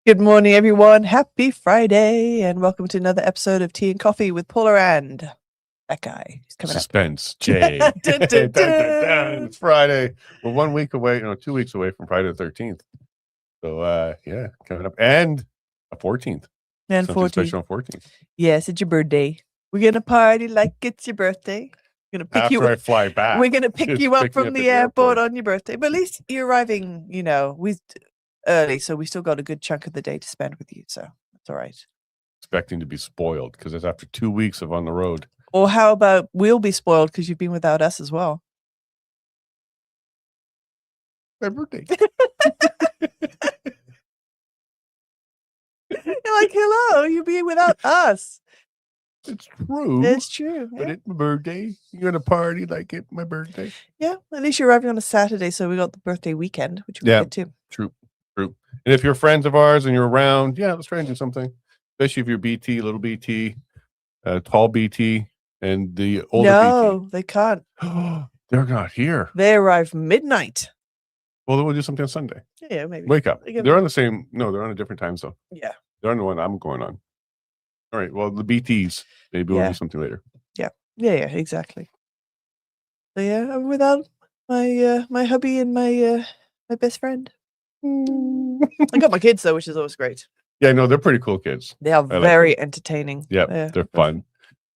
Good morning, everyone. Happy Friday, and welcome to another episode of Tea and Coffee with Paula and that guy. He's coming Suspense, Jay. Dun, dun, dun. It's Friday. We're 1 week away, 2 weeks away from Friday the 13th. So, yeah, coming up. And a 14th. And Something 14th. special on 14th. Yes, it's your birthday. We're going to party like it's your birthday. We're going to pick After I fly back. We're going to pick you up from the airport on your birthday. But at least you're arriving, early, so we still got a good chunk of the day to spend with you, so that's all right. Expecting to be spoiled because it's after 2 weeks of on the road. Or how about we'll be spoiled because you've been without us as well. My birthday. You're like, hello, you'll be without us. It's true. It's true. But it's my birthday. You're going to party like it's my birthday. Yeah, at least you're arriving on a Saturday, so we got the birthday weekend, which we get too. True. And if you're friends of ours and you're around, let's try and do something. Especially if you're BT, little BT, tall BT, and the older BT. No, they can't. They're not here. They arrive midnight. Well, then we'll do something on Sunday. Yeah, maybe. Wake up. They're on the same. No, they're on a different time zone. Yeah. They're on the one I'm going on. All right. Well, the BTs. Maybe we'll do something later. Yeah, exactly. So I'm without my my hubby and my best friend. I got my kids though, which is always great. Yeah, no, they're pretty cool kids. They are very entertaining. Yeah, they're fun.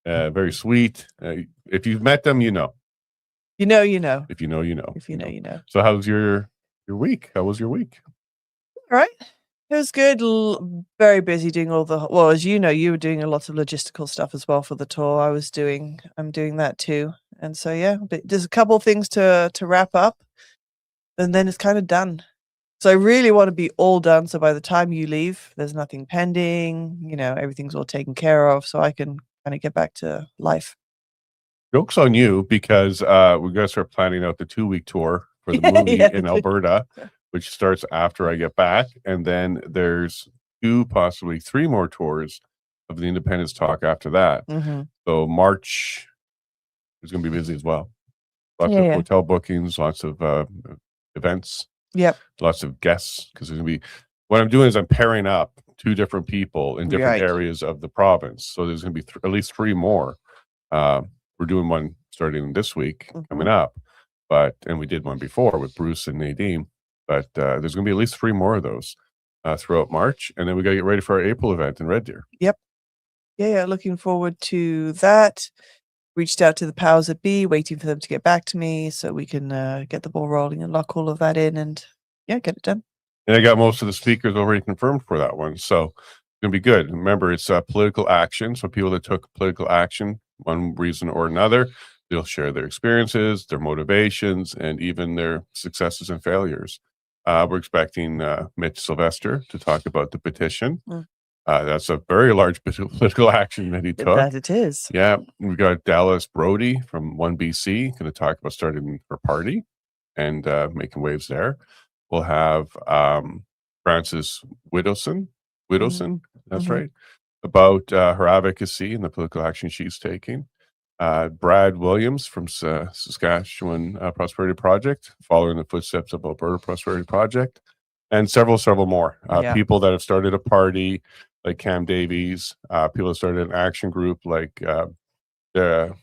Very sweet. If you've met them, you know. You know, you know. If you know, you know. If you know, you know. So how's your week? How was your week? All right. It was good. Very busy doing as you know, you were doing a lot of logistical stuff as well for the tour. I'm doing that too. And so, but there's a couple of things to wrap up and then it's kind of done. So I really want to be all done. So by the time you leave, there's nothing pending, everything's all taken care of. So I can kind of get back to life. Joke's on you because we're going to start planning out the 2-week tour for the movie in Alberta, which starts after I get back. And then there's 2, possibly 3 more tours of the Independence Talk after that. Mm-hmm. So March is going to be busy as well. Lots of hotel bookings, lots of events. Yep. Lots of guests because there's going to be what I'm doing is I'm pairing up 2 different people in different areas of the province. So there's going to be at least 3 more. We're doing one starting this week coming up, and we did one before with Bruce and Nadine. But there's going to be at least 3 more of those throughout March. And then we got to get ready for our April event in Red Deer. Yep. Yeah. Looking forward to that. Reached out to the powers that be, waiting for them to get back to me so we can get the ball rolling and lock all of that in and get it done. And I got most of the speakers already confirmed for that one. So it's going to be good. Remember, it's political action. So people that took political action, one reason or another, they'll share their experiences, their motivations, and even their successes and failures. We're expecting Mitch Sylvester to talk about the petition. That's a very large political action that he took. That it is. Yeah. We got Dallas Brody from 1BC going to talk about starting her party and making waves there. We'll have Frances Widowson, that's right, about her advocacy and the political action she's taking. Brad Williams from Saskatchewan Prosperity Project, following the footsteps of Alberta Prosperity Project, and several more. People that have started a party, like Cam Davies, people that started an action group like David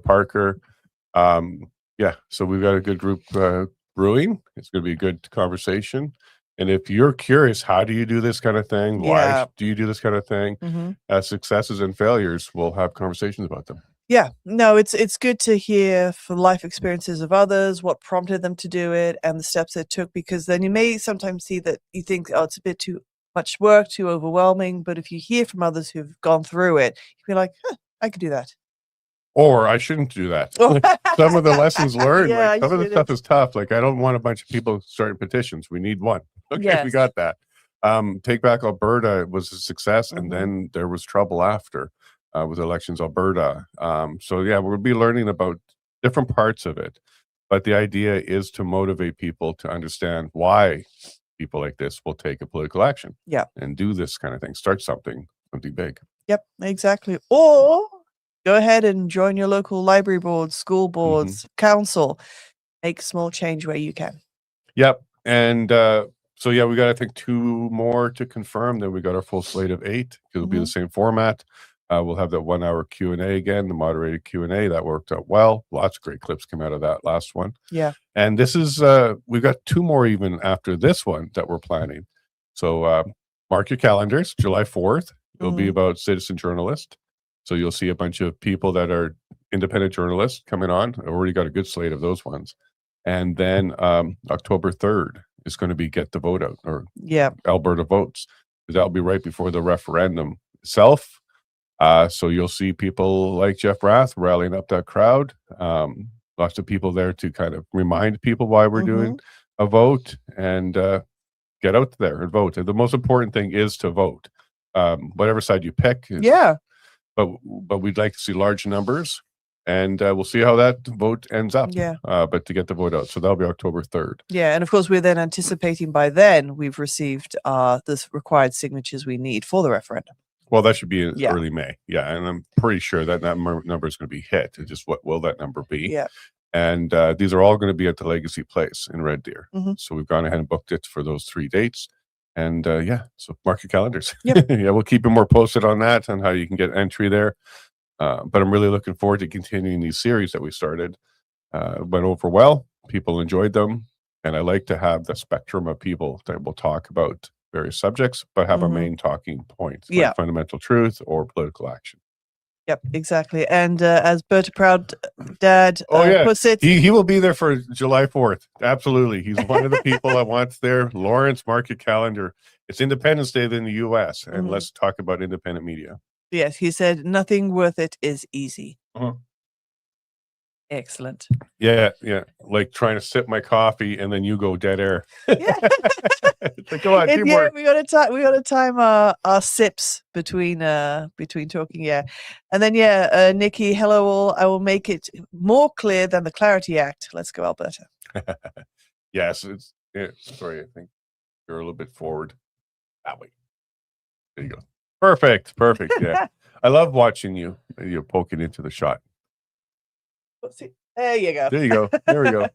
Parker. So we've got a good group brewing. It's going to be a good conversation. And if you're curious, how do you do this kind of thing? Why do you do this kind of thing? Successes and failures, we'll have conversations about them. Yeah, no, it's good to hear from life experiences of others, what prompted them to do it and the steps they took, because then you may sometimes see that you think, it's a bit too much work, too overwhelming. But if you hear from others who've gone through it, you'll be like, I could do that. Or I shouldn't do that. Some of the lessons learned, some of the stuff is tough. Like, I don't want a bunch of people starting petitions. We need one. Okay, we got that. Take Back Alberta was a success, and then there was trouble after with Elections Alberta. We'll be learning about different parts of it. But the idea is to motivate people to understand why people like this will take a political action. Yeah. And do this kind of thing. Start something big. Yep, exactly. Or go ahead and join your local library boards, school boards, council. Make a small change where you can. Yep. And So yeah, we got I think 2 more to confirm. Then we got our full slate of 8. It'll be the same format. We'll have that 1-hour Q&A again, the moderated Q&A. That worked out well. Lots of great clips came out of that last one. Yeah. And this is we've got 2 more even after this one that we're planning. So mark your calendars. July 4th. It'll be about citizen journalist. So you'll see a bunch of people that are independent journalists coming on. I've already got a good slate of those ones. And then October 3rd is going to be Get the Vote Out, or Alberta Votes. That'll be right before the referendum itself. So you'll see people like Jeff Rath rallying up that crowd. Lots of people there to kind of remind people why we're doing a vote, and get out there and vote. And the most important thing is to vote, whatever side you pick. Yeah. But we'd like to see large numbers, and we'll see how that vote ends up. Yeah. But to get the vote out, so that'll be October 3rd. Yeah, and of course we're then anticipating by then we've received the required signatures we need for the referendum. Well, that should be in early May. Yeah, and I'm pretty sure that number is going to be hit. It's just what will that number be? Yeah. And these are all going to be at the Legacy Place in Red Deer. So we've gone ahead and booked it for those 3 dates. And so mark your calendars. Yep. Yeah, we'll keep you more posted on that, on how you can get entry there. But I'm really looking forward to continuing these series that we started. Went over well. People enjoyed them. And I like to have the spectrum of people that will talk about various subjects, but have a main talking point, like fundamental truth or political action. Yep, exactly. And as Berta Proud Dad puts it, he will be there for July 4th. Absolutely. He's one of the people I want there. Lawrence, mark your calendar. It's Independence Day in the U.S., and let's talk about independent media. Yes, he said, nothing worth it is easy. Excellent. Yeah. Like trying to sip my coffee and then you go dead air. Yeah. Like, come on, teamwork. We got to time our sips between talking. Yeah, and then Nikki, hello all. I will make it more clear than the Clarity Act. Let's go, Alberta. Yes, sorry, I think you're a little bit forward. That way. There you go. Perfect. Yeah, I love watching you. You're poking into the shot. There you go. There we go.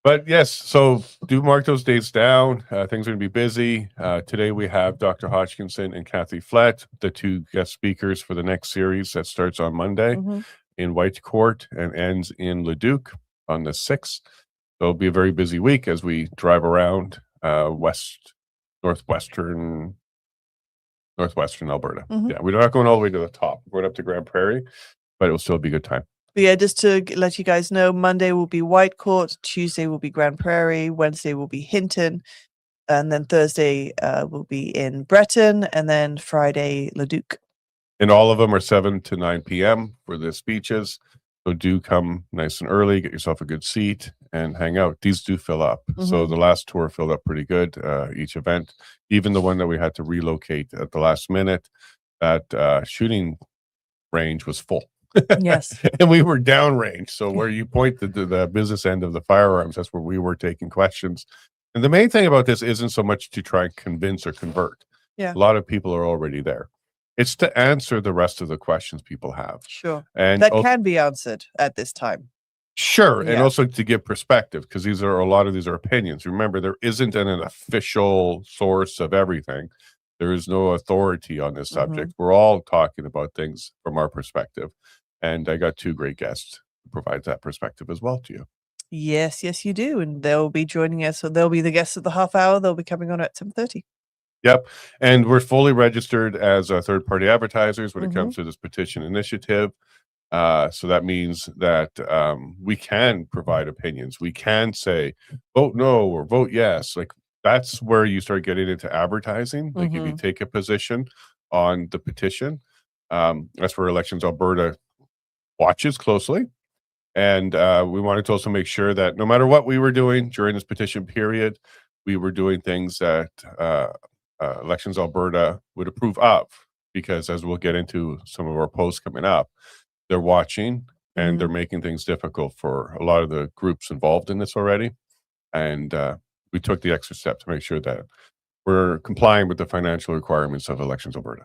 But yes, so do mark those dates down. Things are going to be busy. Today we have Dr. Hodkinson and Kathy Flett, the 2 guest speakers for the next series that starts on Monday in Whitecourt and ends in Leduc on the 6th. So it'll be a very busy week as we drive around northwestern Alberta. Yeah, we're not going all the way to the top. We're going up to Grand Prairie, but it will still be a good time. But yeah, just to let you guys know, Monday will be Whitecourt, Tuesday will be Grand Prairie, Wednesday will be Hinton, and then Thursday will be in Breton, and then Friday, Leduc. And all of them are 7 to 9 p.m. for the speeches. So do come nice and early, get yourself a good seat, and hang out. These do fill up. So the last tour filled up pretty good, each event. Even the one that we had to relocate at the last minute, that shooting range was full. Yes. And we were downrange. So where you point to the business end of the firearms, that's where we were taking questions. And the main thing about this isn't so much to try and convince or convert. Yeah. A lot of people are already there. It's to answer the rest of the questions people have. Sure. And that can be answered at this time. Sure. And also to give perspective, because a lot of these are opinions. Remember, there isn't an official source of everything. There is no authority on this subject. We're all talking about things from our perspective. And I got 2 great guests who provide that perspective as well to you. Yes, you do. And they'll be joining us. So they'll be the guests of the half hour. They'll be coming on at 7:30. Yep. And we're fully registered as third-party advertisers when it comes to this petition initiative. So that means that we can provide opinions. We can say, vote no or vote yes. Like, that's where you start getting into advertising. Like, if you take a position on the petition, that's where Elections Alberta watches closely. And we wanted to also make sure that no matter what we were doing during this petition period, we were doing things that Elections Alberta would approve of, because as we'll get into some of our posts coming up, they're watching and they're making things difficult for a lot of the groups involved in this already. And we took the extra step to make sure that we're complying with the financial requirements of Elections Alberta.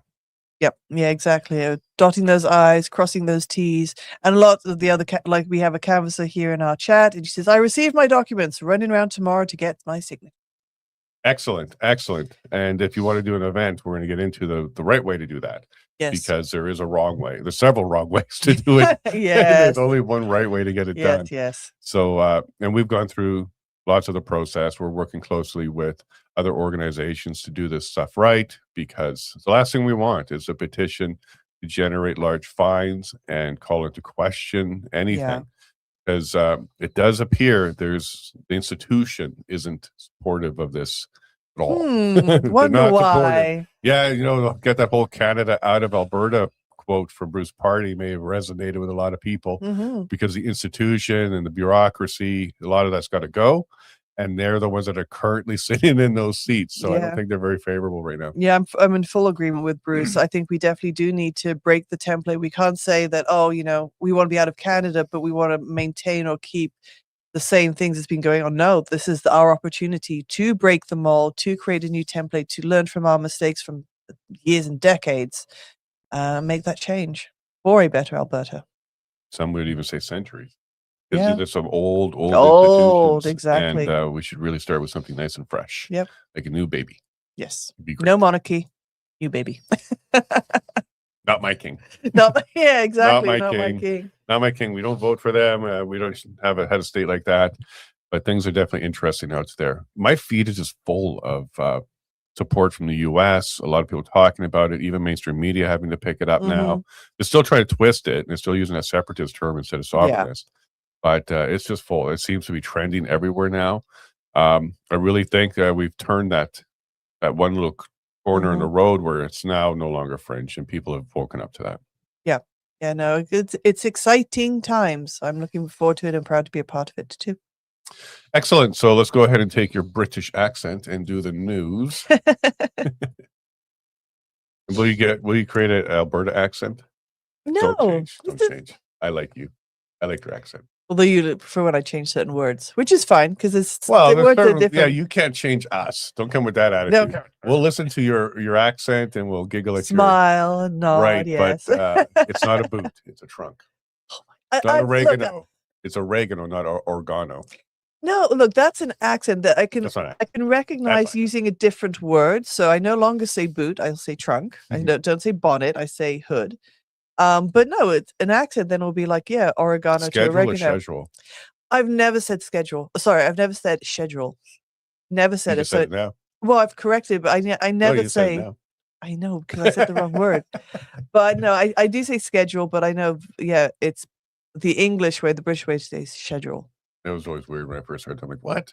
Yep. Yeah, exactly. Dotting those I's, crossing those T's. And a lot of the other, like we have a canvasser here in our chat, and she says, I received my documents, running around tomorrow to get my signature. Excellent, excellent. And if you want to do an event, we're going to get into the right way to do that. Yes. Because there is a wrong way. There's several wrong ways to do it. Yes. There's only one right way to get it done. Yes. So, and we've gone through lots of the process. We're working closely with other organizations to do this stuff right, because the last thing we want is a petition to generate large fines and call into question anything. Because it does appear the institution isn't supportive of this at all. Wonder why. Yeah, get that whole Canada out of Alberta quote from Bruce Party may have resonated with a lot of people, because the institution and the bureaucracy, a lot of that's got to go. And they're the ones that are currently sitting in those seats. So I don't think they're very favorable right now. Yeah, I'm in full agreement with Bruce. I think we definitely do need to break the template. We can't say that, we want to be out of Canada, but we want to maintain or keep the same things that's been going on. No, this is our opportunity to break the mold, to create a new template, to learn from our mistakes from years and decades, make that change for a better Alberta. Some would even say centuries. Yeah. There's some old institutions, exactly. And we should really start with something nice and fresh. Yep. Like a new baby. Yes. No monarchy, new baby. Not my king. Exactly. Not my king. Not my king. We don't vote for them. We don't have a head of state like that. But things are definitely interesting out there. My feed is just full of support from the U.S. A lot of people talking about it. Even mainstream media having to pick it up now. They're still trying to twist it, and they're still using a separatist term instead of sovereignist. But it's just full. It seems to be trending everywhere now. I really think we've turned that one little corner in the road where it's now no longer fringe, and people have woken up to that. Yeah, no, it's exciting times. I'm looking forward to it and proud to be a part of it too. Excellent. So let's go ahead and take your British accent and do the news. Will you create an Alberta accent? No. Don't change. I like you. I like your accent. Although you prefer when I change certain words, which is fine because the words are different. Yeah, you can't change us. Don't come with that attitude. No. We'll listen to your accent and we'll giggle at smile and nod. Right, yes. But it's not a boot; it's a trunk. It's not oregano. It's oregano, not organo. No, look, that's an accent that I can recognize using a different word. So I no longer say boot; I'll say trunk. I don't say bonnet; I say hood. But no, it's an accent. Then it'll be like, oregano to oregano. Or schedule. I've never said schedule. Sorry, I've never said schedule. Never said it. Said it now. Well, I've corrected, but I never say. I know because I said the wrong word. But no, I do say schedule. But I know, it's the English way, the British way to say schedule. It was always weird when I first heard it. I'm like, what?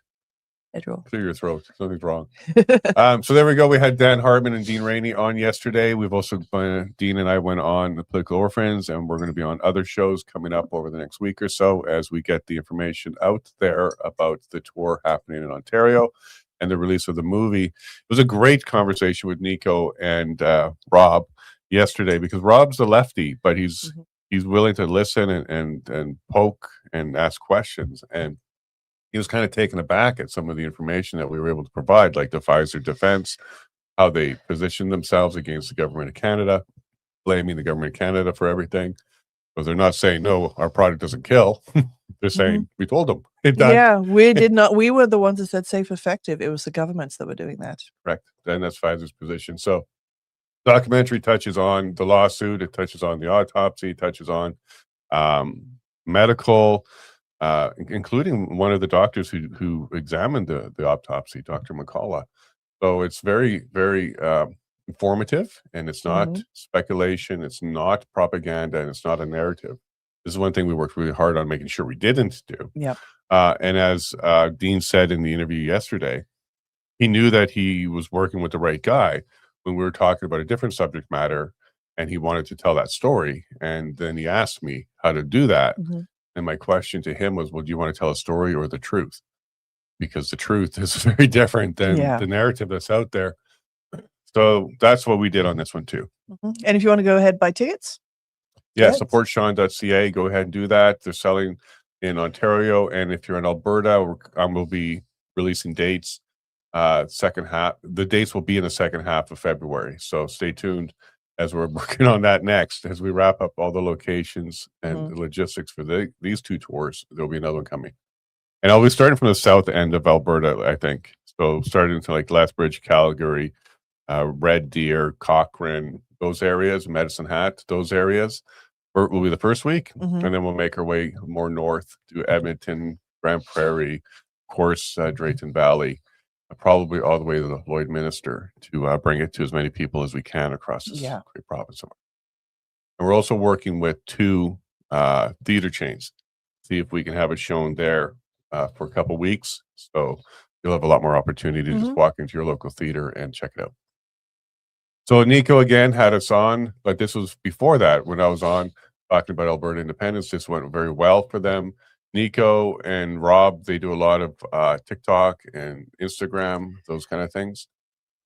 Schedule. Clear your throat. Something's wrong. So there we go. We had Dan Hartman and Dean Rainey on yesterday. We've also Dean and I went on the Political Orphans, and we're going to be on other shows coming up over the next week or so as we get the information out there about the tour happening in Ontario and the release of the movie. It was a great conversation with Nico and Rob yesterday, because Rob's a lefty, but he's willing to listen and poke and ask questions. And he was kind of taken aback at some of the information that we were able to provide, like the Pfizer defense, how they positioned themselves against the government of Canada, blaming the government of Canada for everything. But they're not saying, no, our product doesn't kill. They're saying, we told them. Yeah, we did not. We were the ones that said safe, effective. It was the governments that were doing that. Correct. And that's Pfizer's position. So the documentary touches on the lawsuit. It touches on the autopsy. It touches on medical, including one of the doctors who examined the autopsy, Dr. McCullough. So it's very, very informative, and it's not speculation. It's not propaganda, and it's not a narrative. This is one thing we worked really hard on making sure we didn't do. Yeah. And as Dean said in the interview yesterday, he knew that he was working with the right guy when we were talking about a different subject matter, and he wanted to tell that story. And then he asked me how to do that. And my question to him was, well, do you want to tell a story or the truth? Because the truth is very different than the narrative that's out there. So that's what we did on this one too. And if you want to go ahead, buy tickets. Yeah, supportsean.ca. Go ahead and do that. They're selling in Ontario. And if you're in Alberta, we'll be releasing dates. Second half. The dates will be in the second half of February. So stay tuned as we're working on that next, as we wrap up all the locations and the logistics for these two tours. There'll be another one coming. And I'll be starting from the south end of Alberta, I think. So starting to like Lethbridge, Calgary, Red Deer, Cochrane, those areas, Medicine Hat, those areas will be the first week. Mhm. And then we'll make our way more north to Edmonton, Grand Prairie, of course, Drayton Valley, probably all the way to the Lloydminster to bring it to as many people as we can across this Yeah. great province. And we're also working with 2 theater chains, see if we can have it shown there for a couple weeks. So you'll have a lot more opportunity to just Mhm. walk into your local theater and check it out. So Nico again had us on, but this was before that when I was on talking about Alberta independence. This went very well for them. Nico and Rob, they do a lot of TikTok and Instagram, those kind of things.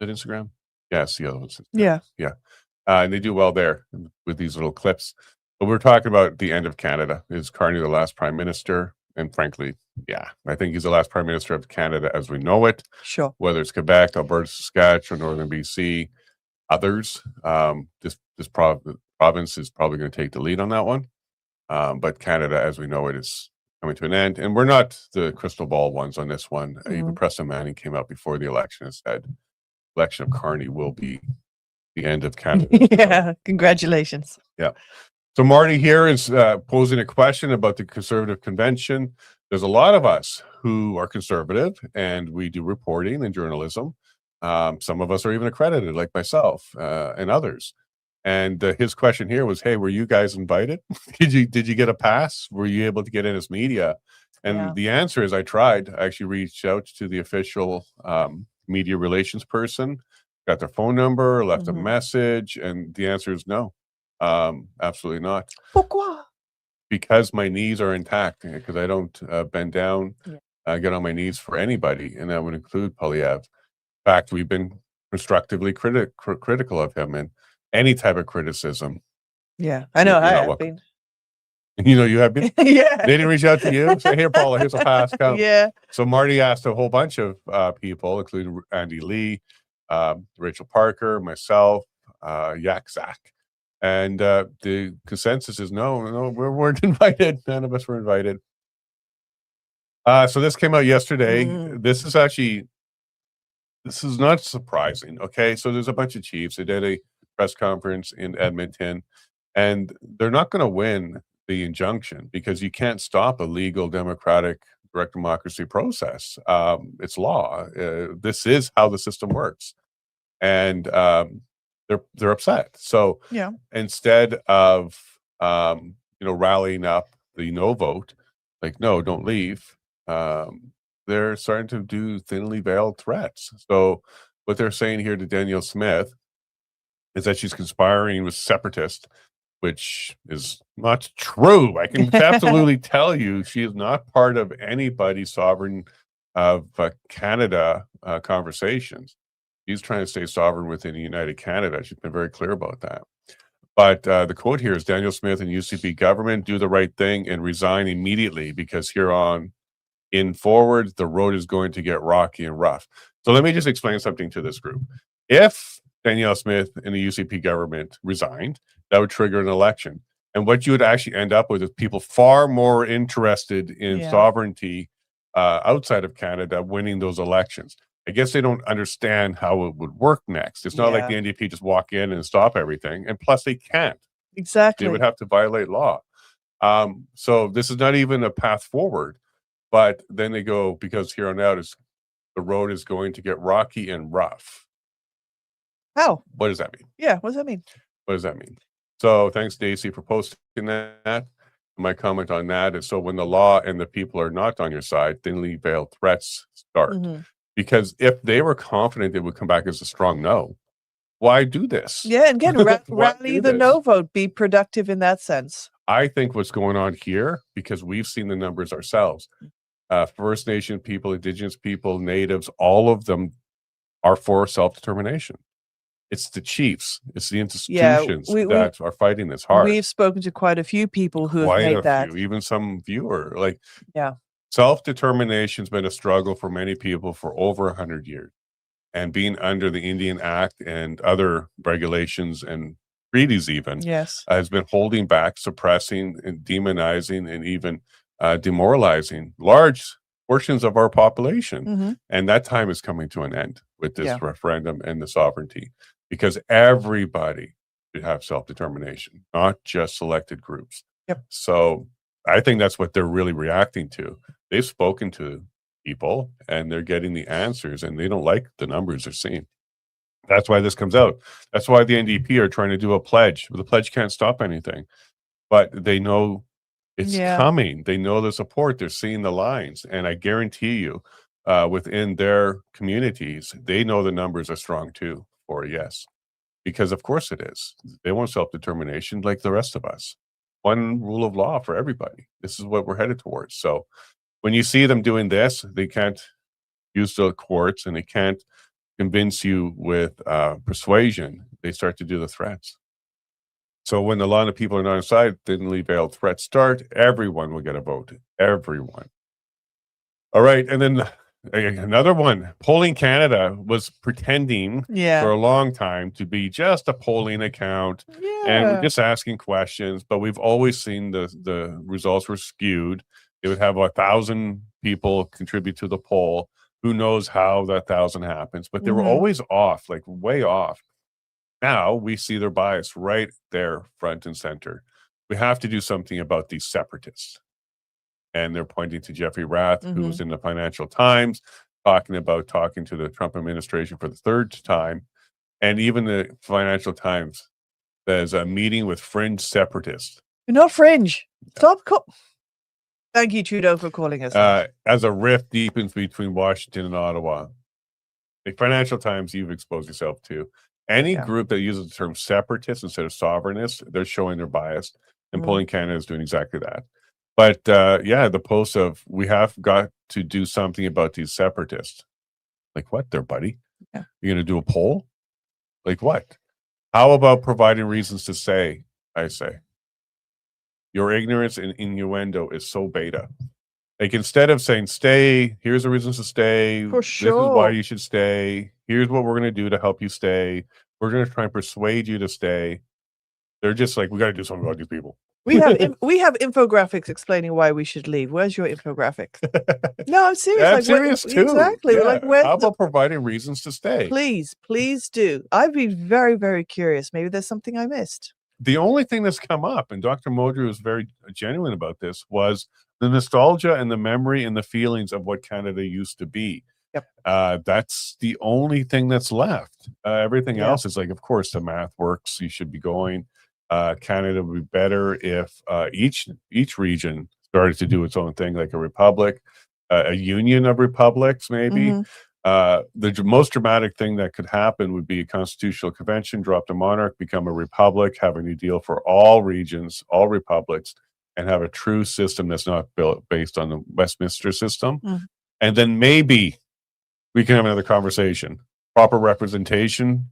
Is it Instagram? Yeah, it's the other ones. Yeah. Yeah. And they do well there with these little clips. But we're talking about the end of Canada. Is Carney the last prime minister? And frankly, yeah, I think he's the last prime minister of Canada as we know it, Sure. whether it's Quebec, Alberta, Saskatchewan, Northern BC, others. This province is probably going to take the lead on that one. But Canada, as we know it, is coming to an end. And we're not the crystal ball ones on this one. Even Preston Manning came out before the election and said, election of Carney will be the end of Canada. Yeah. Congratulations. Yeah. So Marty here is posing a question about the Conservative Convention. There's a lot of us who are conservative and we do reporting and journalism. Some of us are even accredited, like myself and others. And his question here was, "Hey, were you guys invited? did you get a pass? Were you able to get in as media?" And the answer is, I tried. I actually reached out to the official media relations person, got their phone number, left a message, and the answer is no. Absolutely not. Pourquoi? Because my knees are intact, because I don't bend down, get on my knees for anybody, and that would include Polyev. In fact, we've been constructively critical of him, and any type of criticism. Yeah, I know. You're I not have welcome. been. You know, you have been. Yeah. They didn't reach out to you. Say, "Here, Paula, here's a pass. Come." Yeah. So Marty asked a whole bunch of people, including Andy Lee, Rachel Parker, myself, Yak Zach. And the consensus is no, we weren't invited. None of us were invited. So this came out yesterday. This is not surprising. Okay, so there's a bunch of chiefs. They did a press conference in Edmonton, and they're not going to win the injunction because you can't stop a legal democratic direct democracy process. It's law. This is how the system works, and they're upset. So Yeah. instead of rallying up the no vote, like no, don't leave. They're starting to do thinly veiled threats. So what they're saying here to Danielle Smith is that she's conspiring with separatists, which is not true. I can absolutely tell you she is not part of anybody's sovereign of Canada conversations. She's trying to stay sovereign within United Canada. She's been very clear about that. But the quote here is Danielle Smith and UCP government do the right thing and resign immediately because here on in forward, the road is going to get rocky and rough. So let me just explain something to this group. If Danielle Smith and the UCP government resigned, that would trigger an election. And what you would actually end up with is people far more interested in sovereignty outside of Canada winning those elections. I guess they don't understand how it would work next. It's not like the NDP just walk in and stop everything. And plus they can't. Exactly. They would have to violate law. So this is not even a path forward. But then they go, because here on out is the road is going to get rocky and rough. How? What does that mean? Yeah, what does that mean? What does that mean? So thanks, Daisy, for posting that. My comment on that is so when the law and the people are not on your side, thinly veiled threats start. Because if they were confident they would come back as a strong no, why do this? Yeah, and again, rally the no vote, be productive in that sense. I think what's going on here, because we've seen the numbers ourselves, First Nation people, Indigenous people, Natives, all of them are for self-determination. It's the chiefs, it's the institutions that are fighting this hard. We've spoken to quite a few people who have made that. Even some viewer, self-determination's been a struggle for many people for over 100 years. And being under the Indian Act and other regulations and treaties even has been holding back, suppressing and demonizing and even demoralizing large portions of our population. Mm-hmm. And that time is coming to an end with this Yeah. referendum and the sovereignty, because everybody should have self-determination, not just selected groups. Yep. So I think that's what they're really reacting to. They've spoken to people and they're getting the answers, and they don't like the numbers they're seeing. That's why this comes out. That's why the NDP are trying to do a pledge. The pledge can't stop anything, but they know it's coming. They know the support. They're seeing the lines. And I guarantee you, within their communities, they know the numbers are strong too for a yes. Because of course it is. They want self-determination like the rest of us. One rule of law for everybody. This is what we're headed towards. So when you see them doing this, they can't use the courts and they can't convince you with persuasion. They start to do the threats. So when a lot of people are not inside, thinly veiled threats start, everyone will get a vote. Everyone. All right. And then another one. Polling Canada was pretending for a long time to be just a polling account and just asking questions. But we've always seen the results were skewed. They would have 1,000 people contribute to the poll. Who knows how that 1,000 happens? But they were always off, like way off. Now we see their bias right there, front and center. We have to do something about these separatists. And they're pointing to Jeffrey Rath, who was in the Financial Times, talking to the Trump administration for the third time. And even the Financial Times says a meeting with fringe separatists. You're not fringe. Stop. Thank you, Trudeau, for calling us. As a rift deepens between Washington and Ottawa. The Financial Times, you've exposed yourself to. Any group that uses the term separatist instead of sovereignist, they're showing their bias. And Polling Canada is doing exactly that. But the post of, we have got to do something about these separatists. Like what there, buddy? Yeah. You're going to do a poll? Like what? How about providing reasons to say, I say, your ignorance and innuendo is so beta. Like instead of saying, stay, here's the reasons to stay. For sure. This is why you should stay. Here's what we're going to do to help you stay. We're going to try and persuade you to stay. They're just like, we got to do something about these people. We have infographics explaining why we should leave. Where's your infographic? No, I'm serious. I'm serious too. Exactly. Yeah. Like, how about providing reasons to stay? Please do. I'd be very, very curious. Maybe there's something I missed. The only thing that's come up, and Dr. Modry was very genuine about this, was the nostalgia and the memory and the feelings of what Canada used to be. Yep. That's the only thing that's left. Everything else is like, of course, the math works. You should be going. Canada would be better if each region started to do its own thing, like a republic, a union of republics, maybe. The most dramatic thing that could happen would be a constitutional convention, drop the monarch, become a republic, have a new deal for all regions, all republics, and have a true system that's not based on the Westminster system. And then maybe we can have another conversation. Proper representation,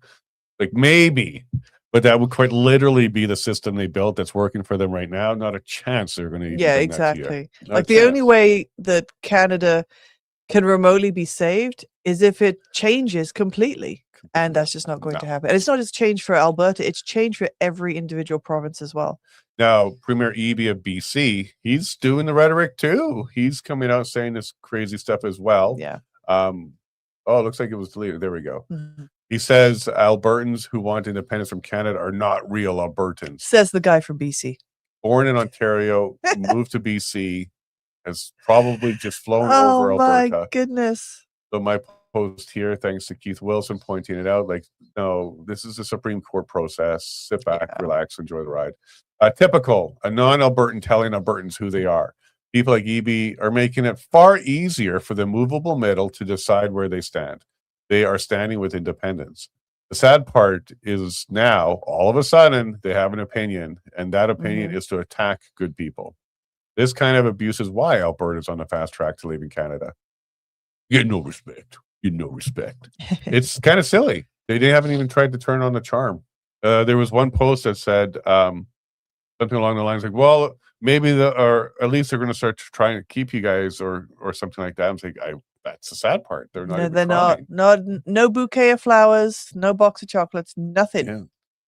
like maybe. But that would quite literally be the system they built that's working for them right now. Not a chance they're going to. Yeah, exactly. Like the only way that Canada can remotely be saved is if it changes completely. And that's just not going to happen. And it's not just change for Alberta, it's change for every individual province as well. Now, Premier Eby of BC, he's doing the rhetoric too. He's coming out saying this crazy stuff as well. Yeah. Oh, it looks like it was deleted. There we go. He says Albertans who want independence from Canada are not real Albertans. Says the guy from BC. Born in Ontario, moved to BC, has probably just flown over Alberta. Oh my goodness. So my post here, thanks to Keith Wilson pointing it out, like, no, this is a Supreme Court process. Sit back, relax, enjoy the ride. Typical, a non-Albertan telling Albertans who they are. People like Eby are making it far easier for the movable middle to decide where they stand. They are standing with independence. The sad part is now, all of a sudden, they have an opinion, and that opinion is to attack good people. This kind of abuse is why Alberta is on the fast track to leaving Canada. Get no respect. Get no respect. It's kind of silly. They haven't even tried to turn on the charm. There was one post that said something along the lines like, well, maybe or at least they're going to start to try and keep you guys or something like that. I'm saying, that's the sad part. They're not. They're not. No bouquet of flowers, no box of chocolates, nothing. Yeah.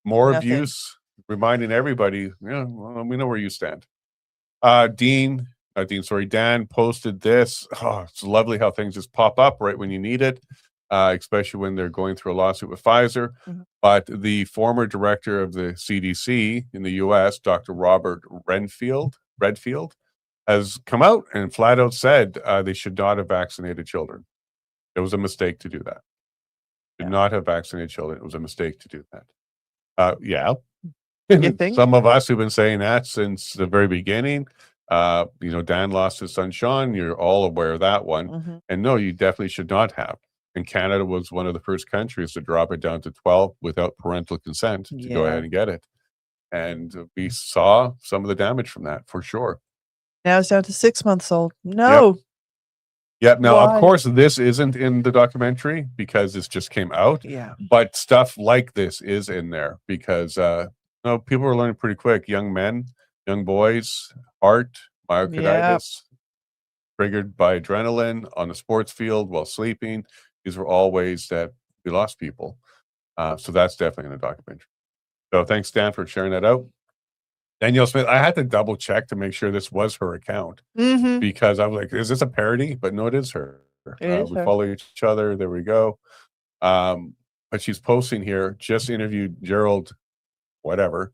More abuse, reminding everybody, well, we know where you stand. Dean Dan posted this. Oh, it's lovely how things just pop up right when you need it, especially when they're going through a lawsuit with Pfizer. But the former director of the CDC in the U.S., Dr. Robert Redfield, has come out and flat out said they should not have vaccinated children. It was a mistake to do that. Did not have vaccinated children. It was a mistake to do that. Yeah. You think? Some of us who've been saying that since the very beginning. Dan lost his son Sean. You're all aware of that one. And no, you definitely should not have. And Canada was one of the first countries to drop it down to 12 without parental consent to go ahead and get it. And we saw some of the damage from that for sure. Now it's down to 6 months old. No. Yep. Now, of course, this isn't in the documentary because this just came out. Yeah. But stuff like this is in there because people are learning pretty quick. Young men, young boys, heart, myocarditis, triggered by adrenaline on the sports field while sleeping. These were all ways that we lost people. So that's definitely in the documentary. So thanks, Dan, for sharing that out. Danielle Smith, I had to double check to make sure this was her account because I was like, is this a parody? But no, it is her. We follow each other. There we go. But she's posting here, just interviewed Gerald, whatever,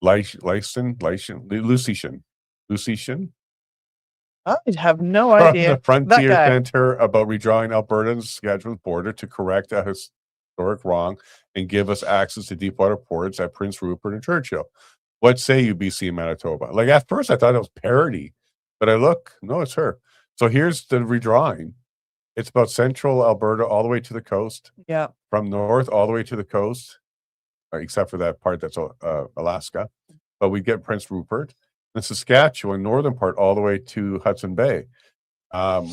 Lucy Shin. I have no idea. From the Frontier Center about redrawing Alberta's Saskatchewan's border to correct a historic wrong and give us access to deep water ports at Prince Rupert and Churchill. What say you, BC and Manitoba? Like at first I thought it was parody, but no, it's her. So here's the redrawing. It's about central Alberta all the way to the coast. Yeah. From north all the way to the coast, except for that part that's Alaska. But we get Prince Rupert. The Saskatchewan northern part all the way to Hudson Bay. I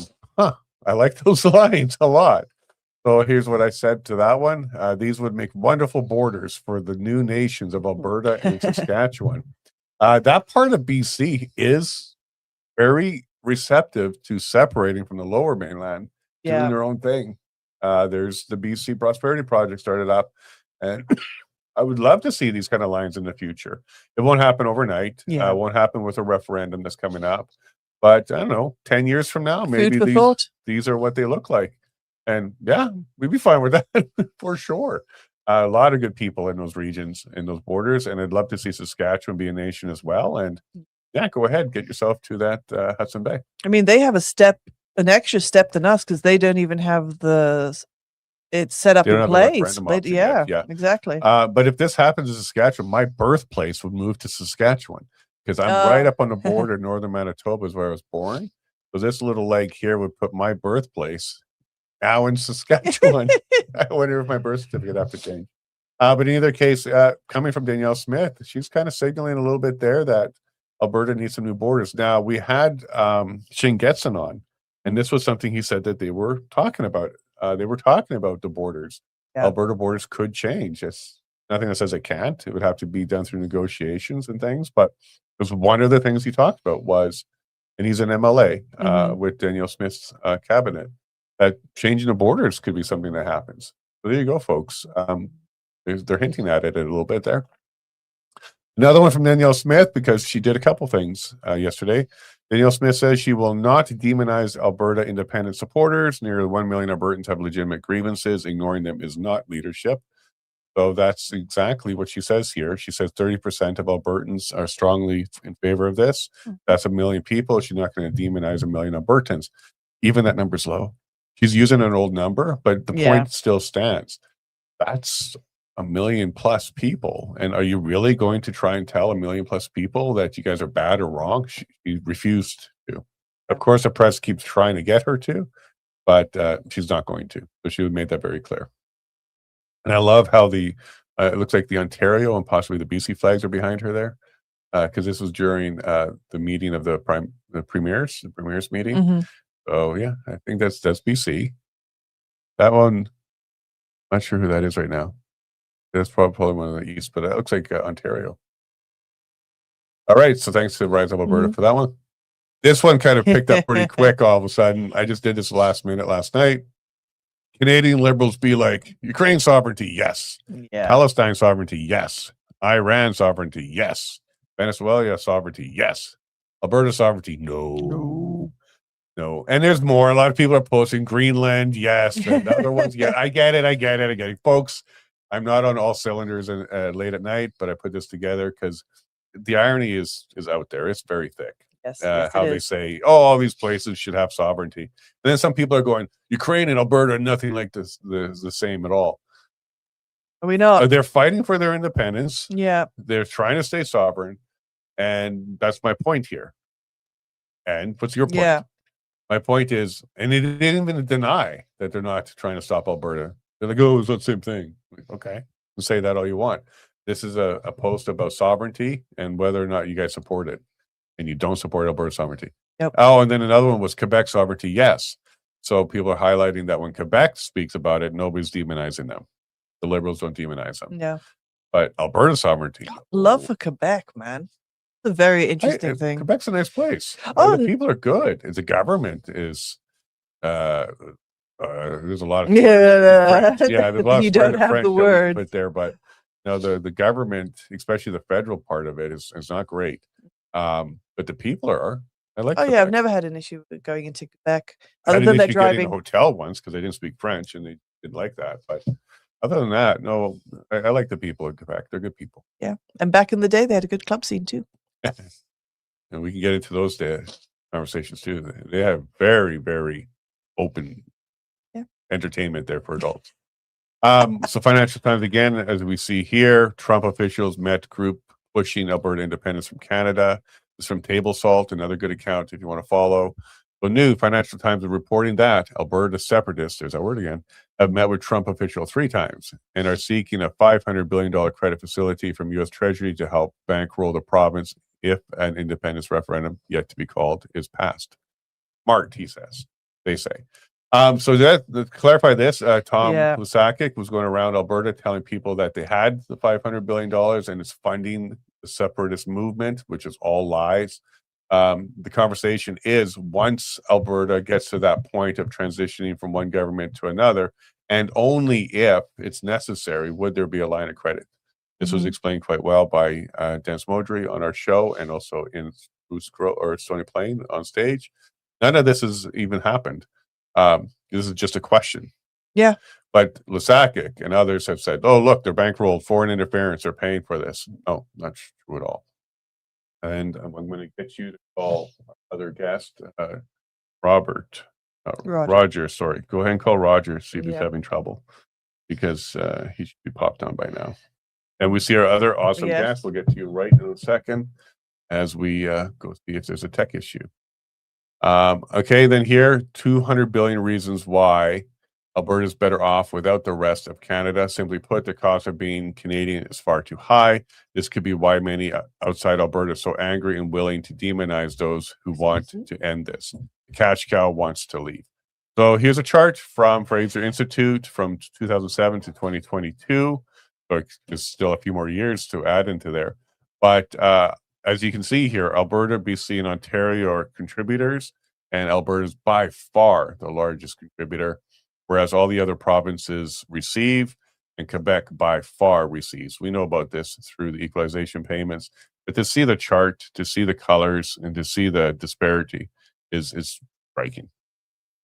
like those lines a lot. So here's what I said to that one. These would make wonderful borders for the new nations of Alberta and Saskatchewan. That part of BC is very receptive to separating from the lower mainland, doing their own thing. There's the BC Prosperity Project started up, and I would love to see these kind of lines in the future. It won't happen overnight. It won't happen with a referendum that's coming up. But I don't know, 10 years from now, maybe these are what they look like. And we'd be fine with that for sure. A lot of good people in those regions, in those borders. And I'd love to see Saskatchewan be a nation as well. And go ahead, get yourself to that Hudson Bay. I mean, they have an extra step than us because they don't even have it's set up in place. Exactly. But if this happens in Saskatchewan, my birthplace would move to Saskatchewan because I'm right up on the border. Northern Manitoba is where I was born. So this little leg here would put my birthplace now in Saskatchewan. I wonder if my birth certificate have to change. But in either case, coming from Danielle Smith, she's kind of signaling a little bit there that Alberta needs some new borders. Now, we had Shane Getson on, and this was something he said that they were talking about. They were talking about the borders. Alberta borders could change. It's nothing that says it can't. It would have to be done through negotiations and things. But it was one of the things he talked about was, and he's an MLA with Danielle Smith's cabinet, that changing the borders could be something that happens. So there you go, folks. They're hinting at it a little bit there. Another one from Danielle Smith, because she did a couple things yesterday. Danielle Smith says she will not demonize Alberta independent supporters. Nearly 1 million Albertans have legitimate grievances. Ignoring them is not leadership. So that's exactly what she says here. She says 30% of Albertans are strongly in favor of this. That's 1 million people. She's not going to demonize 1 million Albertans. Even that number's low. She's using an old number, but the point still stands. That's 1 million plus people. And are you really going to try and tell 1 million plus people that you guys are bad or wrong? She refused to. Of course, the press keeps trying to get her to, but she's not going to. So she made that very clear. And I love how it looks like the Ontario and possibly the BC flags are behind her there, because this was during the meeting of the premiers meeting. So yeah, I think that's BC. That one, not sure who that is right now. That's probably one of the East, but it looks like Ontario. All right, so thanks to Rise Up Alberta for that one. This one kind of picked up pretty quick all of a sudden. I just did this last minute last night. Canadian Liberals be like, Ukraine sovereignty, yes. Palestine sovereignty, yes. Iran sovereignty, yes. Venezuela sovereignty, yes. Alberta sovereignty, no. And there's more. A lot of people are posting Greenland, yes, and the other ones, yeah. I get it, folks. I'm not on all cylinders late at night, but I put this together because the irony is out there. It's very thick. Yes, How they say, all these places should have sovereignty. And then some people are going, Ukraine and Alberta are nothing like this, the same at all. Are we not? They're fighting for their independence. Yeah. They're trying to stay sovereign. And that's my point here. And what's your point? Yeah. My point is, and they didn't even deny that they're not trying to stop Alberta. They're like, oh, it's not the same thing. Like, okay, you say that all you want. This is a post about sovereignty and whether or not you guys support it. And you don't support Alberta sovereignty. Yep. Oh, and then another one was Quebec sovereignty. Yes. So people are highlighting that when Quebec speaks about it, nobody's demonizing them. The Liberals don't demonize them. Yeah. But Alberta sovereignty. Love for Quebec, man. It's a very interesting thing. Quebec's a nice place. Oh, the people are good. The government is there's a lot of yeah. there's a lot of you don't have French the word put there, but the government, especially the federal part of it, is not great. But the people are. I like. Oh Quebec. yeah, I've never had an issue with going into Quebec other than that driving. driving a hotel once because I didn't speak French and they didn't like that, but. Other than that, no, I like the people in Quebec. They're good people. Yeah. And back in the day, they had a good club scene too. And we can get into those conversations too. They have very, very open entertainment there for adults. So Financial Times, again, as we see here, Trump officials met group pushing Alberta independence from Canada. This is from Table Salt, another good account if you want to follow. The new Financial Times is reporting that Alberta separatists, there's that word again, have met with Trump official 3 times and are seeking a $500 billion credit facility from U.S. Treasury to help bankroll the province if an independence referendum, yet to be called, is passed. Smart, he says, they say. So to clarify this, Tom Lusakic was going around Alberta telling people that they had the $500 billion and is funding the separatist movement, which is all lies. The conversation is once Alberta gets to that point of transitioning from one government to another, and only if it's necessary, would there be a line of credit. This was explained quite well by Dan Smodry on our show and also in Stony Plain on stage. None of this has even happened. This is just a question. Yeah. But Lusakic and others have said, oh, look, they're bankrolled, foreign interference, they're paying for this. No, not true at all. And I'm going to get you to call other guest, Roger. Sorry, go ahead and call Roger. See if he's having trouble because he should be popped on by now. And we see our other awesome guest. We'll get to you right in a second as we go see if there's a tech issue. Okay, then here 200 billion reasons why Alberta is better off without the rest of Canada. Simply put, the cost of being Canadian is far too high. This could be why many outside Alberta are so angry and willing to demonize those who want to end this. The cash cow wants to leave. So here's a chart from Fraser Institute from 2007 to 2022. So there's still a few more years to add into there. But as you can see here, Alberta, BC, and Ontario are contributors, and Alberta is by far the largest contributor, whereas all the other provinces receive, and Quebec by far receives. We know about this through the equalization payments, but to see the chart, to see the colors, and to see the disparity is striking.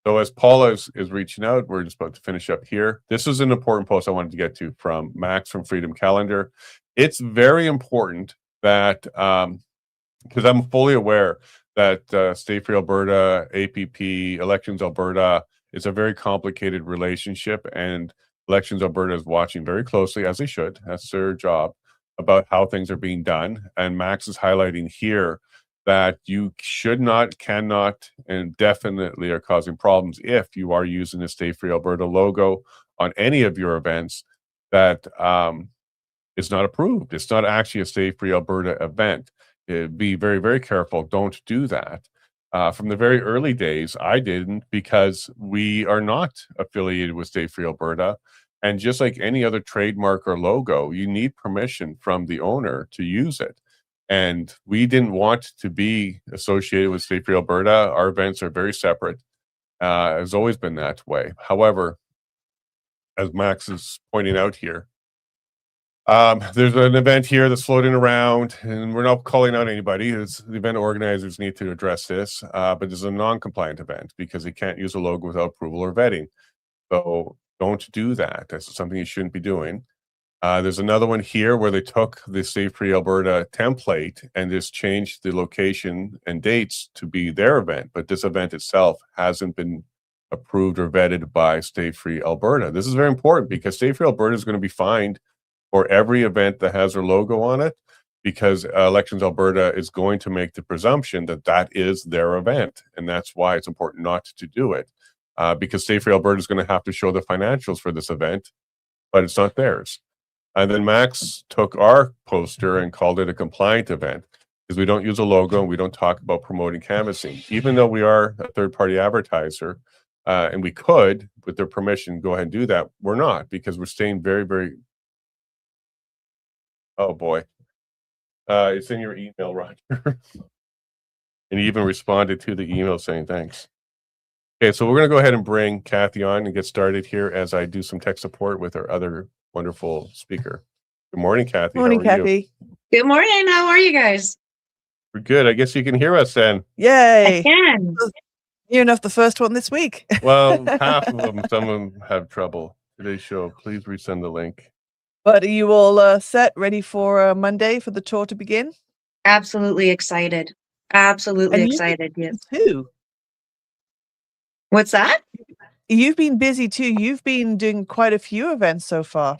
So as Paula is reaching out, we're just about to finish up here. This is an important post I wanted to get to from Max from Freedom Calendar. It's very important that, because I'm fully aware that Stay Free Alberta, APP, Elections Alberta, it's a very complicated relationship, and Elections Alberta is watching very closely, as they should. That's their job, about how things are being done. And Max is highlighting here that you should not, cannot, and definitely are causing problems if you are using the Stay Free Alberta logo on any of your events that is not approved. It's not actually a Stay Free Alberta event. Be very, very careful. Don't do that. From the very early days, I didn't, because we are not affiliated with Stay Free Alberta. And just like any other trademark or logo, you need permission from the owner to use it. And we didn't want to be associated with Stay Free Alberta. Our events are very separate. It's always been that way. However, as Max is pointing out here, There's an event here that's floating around, and we're not calling out anybody. It's the event organizers need to address this, but there's a non-compliant event because they can't use a logo without approval or vetting. So don't do that. That's something you shouldn't be doing. There's another one here where they took the Save Free Alberta template and just changed the location and dates to be their event, but this event itself hasn't been approved or vetted by Stay Free Alberta. This is very important because Stay Free Alberta is going to be fined for every event that has their logo on it, because Elections Alberta is going to make the presumption that that is their event, and that's why it's important not to do it, because Stay Free Alberta is going to have to show the financials for this event, but it's not theirs. And then Max took our poster and called it a compliant event because we don't use a logo and we don't talk about promoting canvassing, even though we are a third-party advertiser, and we could, with their permission, go ahead and do that. We're not, because we're staying very, very. Oh boy, it's in your email, Roger. And he even responded to the email saying thanks. Okay, so we're going to go ahead and bring Kathy on and get started here as I do some tech support with our other wonderful speaker. Good morning, Kathy. Morning, How are you? Kathy. Good morning. How are you guys? We're good. I guess you can hear us then. Yay. I can. You're enough the first one this week. Well, half of them, some of them have trouble. Today's show, please resend the link. But are you all set, ready for Monday for the tour to begin? Absolutely excited. Absolutely excited. Yes. Too. What's that? You've been busy too. You've been doing quite a few events so far.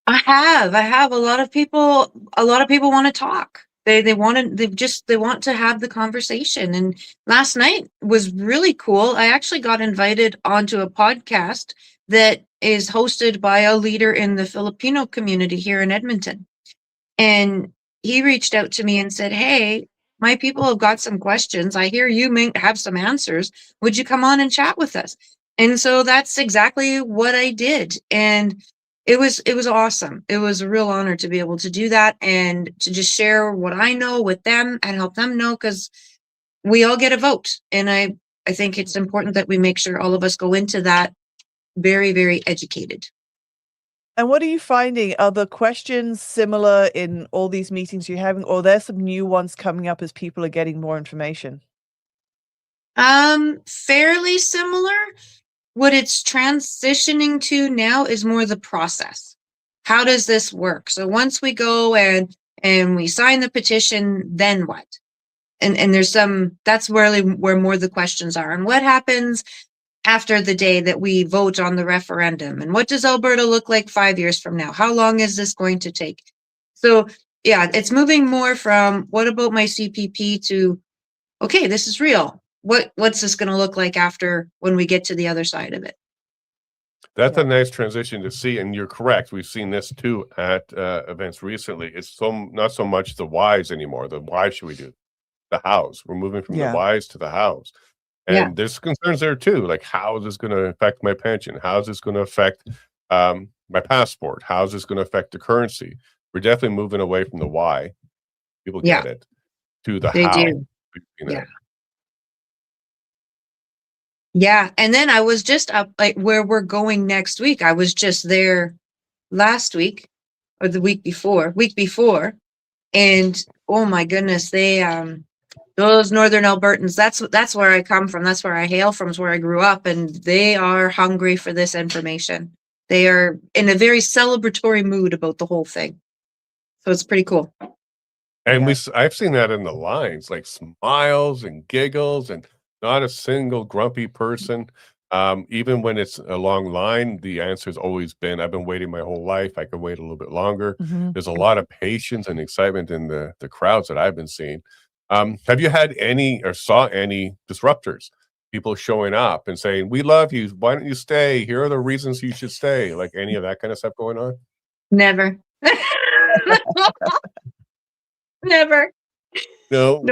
I have a lot of people want to talk. They want to have the conversation. And last night was really cool. I actually got invited onto a podcast that is hosted by a leader in the Filipino community here in Edmonton. And he reached out to me and said, "Hey, my people have got some questions. I hear you may have some answers. Would you come on and chat with us?" And so that's exactly what I did. And it was awesome. It was a real honor to be able to do that and to just share what I know with them and help them know, because we all get a vote. And I think it's important that we make sure all of us go into that very, very educated. And what are you finding? Are the questions similar in all these meetings you're having, or there's some new ones coming up as people are getting more information? Fairly similar. What it's transitioning to now is more the process. How does this work? So once we go and we sign the petition, then what? And there's that's really where more the questions are. And what happens after the day that we vote on the referendum? And what does Alberta look like 5 years from now? How long is this going to take? So yeah, it's moving more from what about my CPP to, okay, this is real. What's this going to look like after when we get to the other side of it? That's a nice transition to see, and you're correct. We've seen this too at events recently. It's not so much the whys anymore. The why should we do the hows? We're moving from the whys to the hows, and there's concerns there too. Like, how is this going to affect my pension? How is this going to affect my passport? How is this going to affect the currency? We're definitely moving away from the why. People get it to the how. Do. Yeah. And then I was just up like where we're going next week. I was just there last week or the week before. And oh my goodness, they those Northern Albertans, that's where I come from. That's where I hail from, is where I grew up, and they are hungry for this information. They are in a very celebratory mood about the whole thing. So it's pretty cool. And I've seen that in the lines, like smiles and giggles and not a single grumpy person. Even when it's a long line, the answer's always been, I've been waiting my whole life. I could wait a little bit longer. There's a lot of patience and excitement in the crowds that I've been seeing. Have you had any or saw any disruptors? People showing up and saying, "We love you. Why don't you stay? Here are the reasons you should stay." Like any of that kind of stuff going on? Never. Never. No.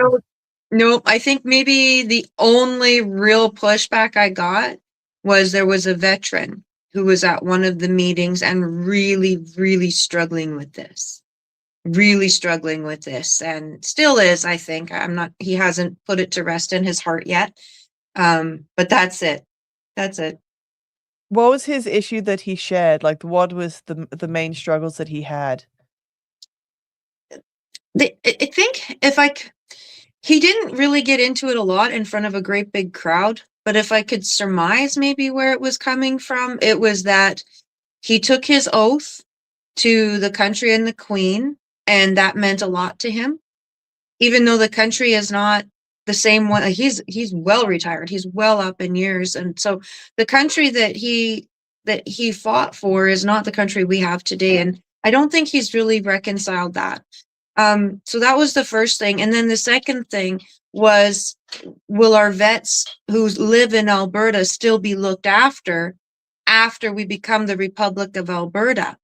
Nope. I think maybe the only real pushback I got was there was a veteran who was at one of the meetings and really, really struggling with this. And still is, I think. He hasn't put it to rest in his heart yet. But that's it. What was his issue that he shared? Like, what was the main struggles that he had? I think he didn't really get into it a lot in front of a great big crowd, but if I could surmise maybe where it was coming from, it was that he took his oath to the country and the Queen, and that meant a lot to him. Even though the country is not the same one, he's well retired, he's well up in years, and so the country that he fought for is not the country we have today, and I don't think he's really reconciled that. So that was the first thing, and then the second thing was, will our vets who live in Alberta still be looked after we become the Republic of Alberta?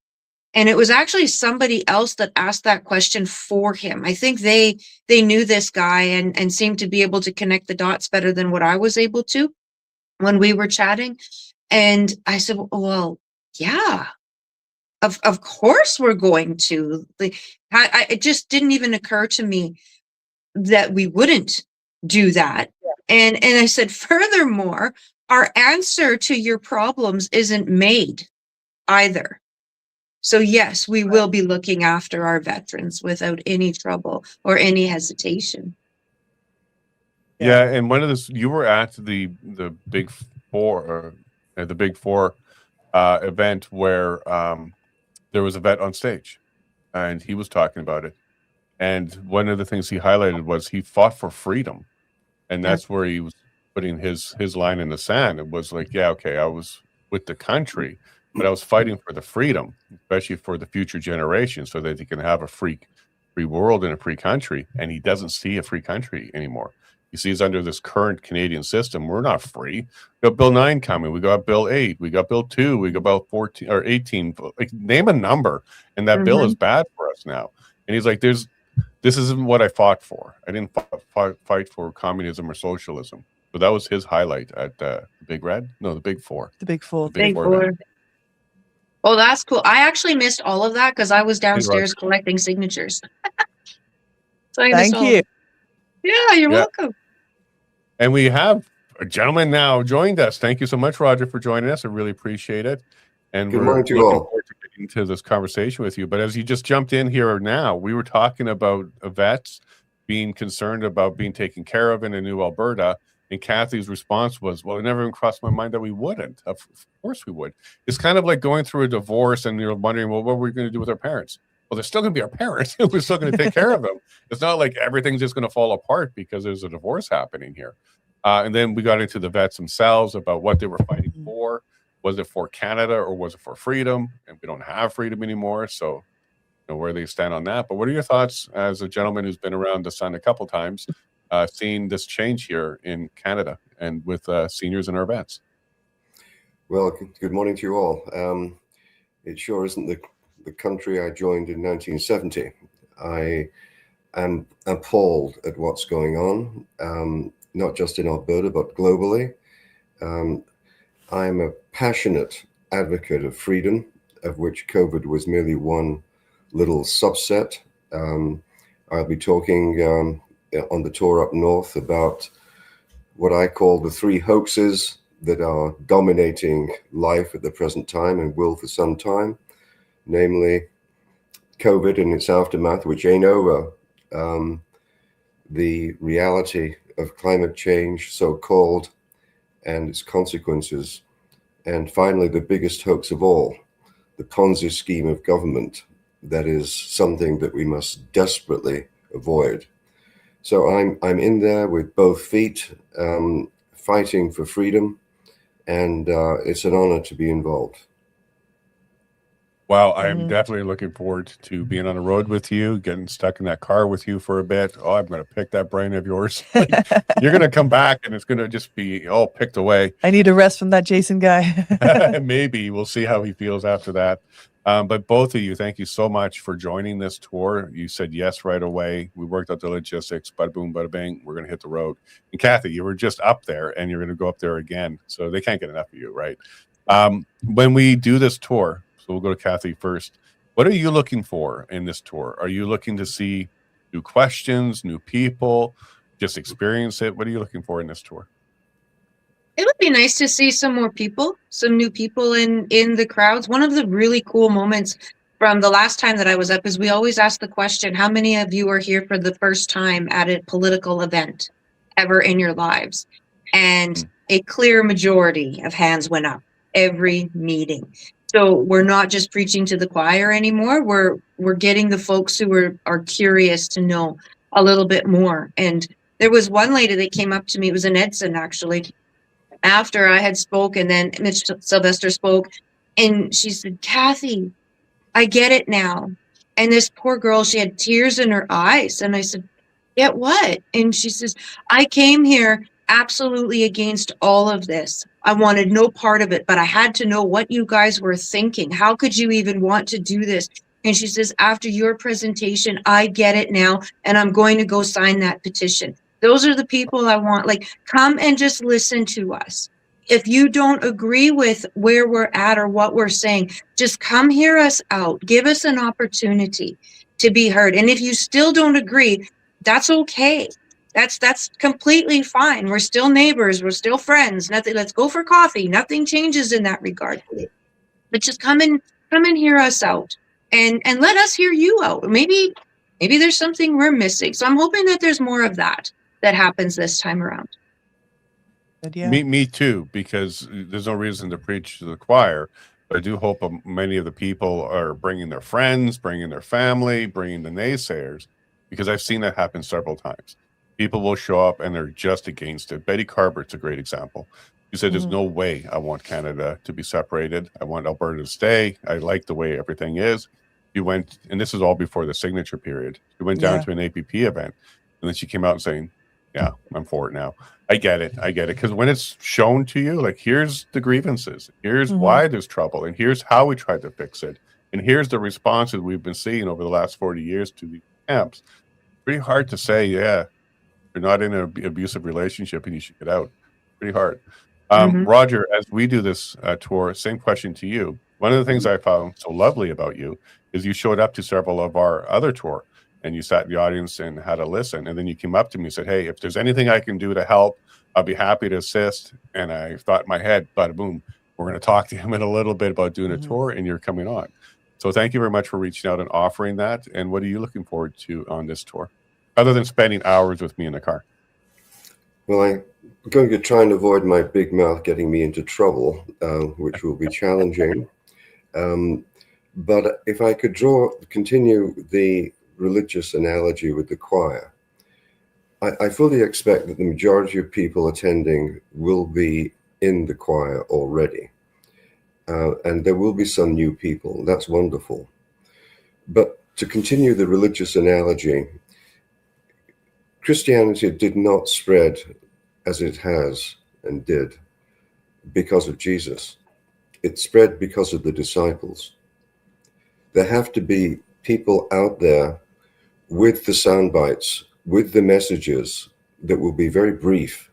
And it was actually somebody else that asked that question for him. I think they knew this guy and seemed to be able to connect the dots better than what I was able to when we were chatting. And I said, well, yeah, of course we're going to. It just didn't even occur to me that we wouldn't do that. And I said, furthermore, our answer to your problems isn't made either. So yes, we will be looking after our veterans without any trouble or any hesitation. Yeah, and one of this, you were at the Big Four, or at the Big Four event where there was a vet on stage, and he was talking about it. And one of the things he highlighted was he fought for freedom, and that's where he was putting his line in the sand. It was like, yeah, okay, I was with the country, but I was fighting for the freedom, especially for the future generation, so that they can have a free world and a free country. And he doesn't see a free country anymore. He sees under this current Canadian system, we're not free. We got Bill 9 coming. We got Bill 8. We got Bill 2. We got about 14 or 18. Like, name a number, and that bill is bad for us now. And he's like, this isn't what I fought for. I didn't fight for communism or socialism. So that was his highlight at the Big Red. No, the Big Four. The Big Four. The Big Four event. Oh, that's cool. I actually missed all of that because I was downstairs collecting signatures. So Thank you. Yeah, you're welcome. And we have a gentleman now joined us. Thank you so much, Roger, for joining us. I really appreciate it. And Good we're morning to looking you all. forward to getting into this conversation with you. But as you just jumped in here now, we were talking about vets being concerned about being taken care of in a new Alberta. And Kathy's response was, well, it never even crossed my mind that we wouldn't. Of course we would. It's kind of like going through a divorce and you're wondering, well, what are we going to do with our parents? Well, they're still going to be our parents. We're still going to take care of them. It's not like everything's just going to fall apart because there's a divorce happening here. And then we got into the vets themselves about what they were fighting for. Was it for Canada or was it for freedom? And we don't have freedom anymore. So, you know, where they stand on that. But what are your thoughts as a gentleman who's been around the sun a couple times, seeing this change here in Canada and with seniors and our vets? Well, good morning to you all. It sure isn't the country I joined in 1970. I am appalled at what's going on, not just in Alberta, but globally. I'm a passionate advocate of freedom, of which COVID was merely one little subset. I'll be talking on the tour up north about what I call the three hoaxes that are dominating life at the present time and will for some time, namely COVID and its aftermath, which ain't over, the reality of climate change, so-called, and its consequences, and finally the biggest hoax of all, the Ponzi scheme of government. That is something that we must desperately avoid. So I'm in there with both feet, fighting for freedom, and it's an honor to be involved. Well, I'm definitely looking forward to being on the road with you, getting stuck in that car with you for a bit. Oh, I'm going to pick that brain of yours. You're going to come back and it's going to just be all picked away. I need a rest from that Jason guy. Maybe. We'll see how he feels after that. But both of you, thank you so much for joining this tour. You said yes right away. We worked out the logistics. Bada boom, bada bang. We're going to hit the road. And Kathy, you were just up there and you're going to go up there again. So they can't get enough of you, right? When we do this tour, so we'll go to Kathy first. What are you looking for in this tour? Are you looking to see new questions, new people, just experience it? What are you looking for in this tour? It would be nice to see some more people, some new people in the crowds. One of the really cool moments from the last time that I was up is we always ask the question, how many of you are here for the first time at a political event ever in your lives? And a clear majority of hands went up every meeting. So we're not just preaching to the choir anymore. We're getting the folks who are curious to know a little bit more. And there was one lady that came up to me, it was in Edson actually, after I had spoken, then Mitch Sylvester spoke, and she said, Kathy, I get it now. And this poor girl, she had tears in her eyes. And I said, get what? And she says, I came here absolutely against all of this. I wanted no part of it, but I had to know what you guys were thinking. How could you even want to do this? And she says, after your presentation, I get it now, and I'm going to go sign that petition. Those are the people I want. Like, come and just listen to us. If you don't agree with where we're at or what we're saying, just come hear us out. Give us an opportunity to be heard. And if you still don't agree, that's okay. That's completely fine. We're still neighbors. We're still friends. Nothing. Let's go for coffee. Nothing changes in that regard. But just come and hear us out, and let us hear you out. Maybe there's something we're missing. So I'm hoping that there's more of that happens this time around. But yeah. Me too, because there's no reason to preach to the choir. But I do hope many of the people are bringing their friends, bringing their family, bringing the naysayers, because I've seen that happen several times. People will show up and they're just against it. Betty Carbert's a great example. She said, there's no way I want Canada to be separated. I want Alberta to stay. I like the way everything is. You went, and this is all before the signature period. She went down to an APP event, and then she came out saying, yeah, I'm for it now. I get it. Because when it's shown to you, like, here's the grievances, here's why there's trouble, and here's how we tried to fix it, and here's the responses we've been seeing over the last 40 years to the camps. Pretty hard to say, yeah, you're not in an abusive relationship and you should get out. Pretty hard. Roger, as we do this tour, same question to you. One of the things I found so lovely about you is you showed up to several of our other tour, and you sat in the audience and had a listen. And then you came up to me and said, hey, if there's anything I can do to help, I'll be happy to assist. And I thought in my head, bada boom, we're going to talk to him in a little bit about doing a tour, and you're coming on. So thank you very much for reaching out and offering that. And what are you looking forward to on this tour, other than spending hours with me in the car? Well, I'm going to try and avoid my big mouth getting me into trouble, which will be challenging. But if I could continue the religious analogy with the choir, I fully expect that the majority of people attending will be in the choir already. And there will be some new people. That's wonderful. But to continue the religious analogy, Christianity did not spread as it has and did because of Jesus. It spread because of the disciples. There have to be people out there with the sound bites, with the messages that will be very brief,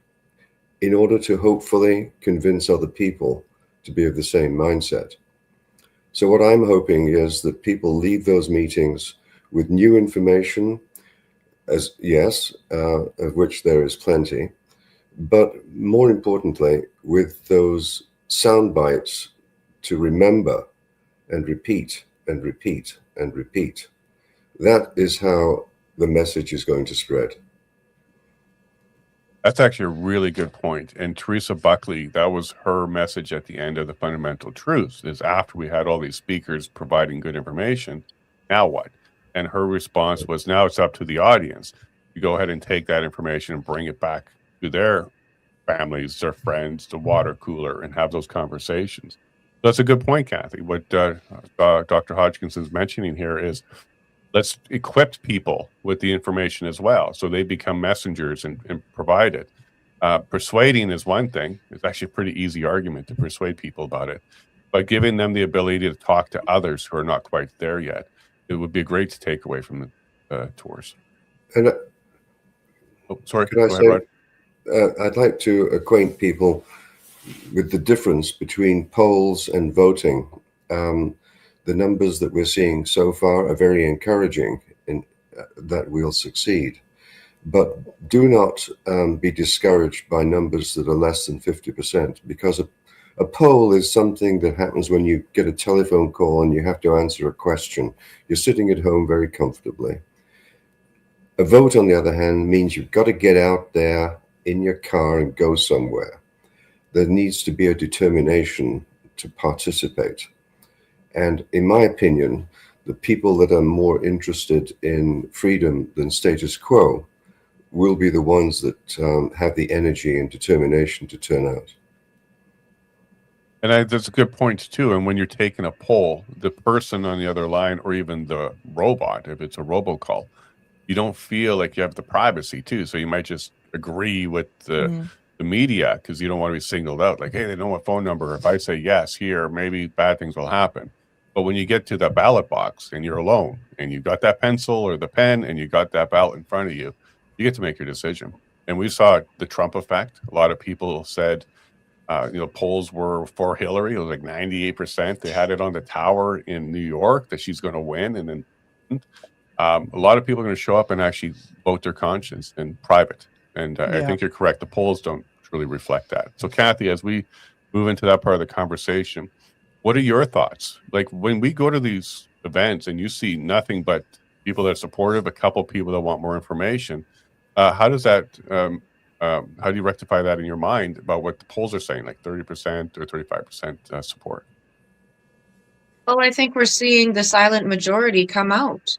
in order to hopefully convince other people to be of the same mindset. So what I'm hoping is that people leave those meetings with new information, of which there is plenty, but more importantly, with those sound bites to remember and repeat and repeat and repeat. That is how the message is going to spread. That's actually a really good point. And Teresa Buckley, that was her message at the end of the Fundamental Truths, is after we had all these speakers providing good information, now what? And her response was, now it's up to the audience. You go ahead and take that information and bring it back to their families, their friends, the water cooler, and have those conversations. That's a good point, Kathy. What Dr. Hodkinson is mentioning here is, let's equip people with the information as well, so they become messengers and provide it. Persuading is one thing. It's actually a pretty easy argument to persuade people about it. But giving them the ability to talk to others who are not quite there yet, it would be great to take away from the tours. And sorry, could I say, I'd like to acquaint people with the difference between polls and voting. The numbers that we're seeing so far are very encouraging in that we'll succeed. But do not be discouraged by numbers that are less than 50%, because a poll is something that happens when you get a telephone call and you have to answer a question. You're sitting at home very comfortably. A vote, on the other hand, means you've got to get out there in your car and go somewhere. There needs to be a determination to participate. And in my opinion, the people that are more interested in freedom than status quo will be the ones that have the energy and determination to turn out. And that's a good point too. And when you're taking a poll, the person on the other line, or even the robot, if it's a robocall, you don't feel like you have the privacy too. So you might just agree with the media because you don't want to be singled out. Like, hey, they know my phone number. If I say yes here, maybe bad things will happen. But when you get to the ballot box and you're alone and you've got that pencil or the pen and you got that ballot in front of you, you get to make your decision. And we saw the Trump effect. A lot of people said, polls were for Hillary. It was like 98%. They had it on the tower in New York that she's going to win. And then a lot of people are going to show up and actually vote their conscience in private. And I think you're correct. The polls don't really reflect that. So Kathy, as we move into that part of the conversation, what are your thoughts? Like when we go to these events and you see nothing but people that are supportive, a couple people that want more information, how does that, how do you rectify that in your mind about what the polls are saying, like 30% or 35% support? Well, I think we're seeing the silent majority come out.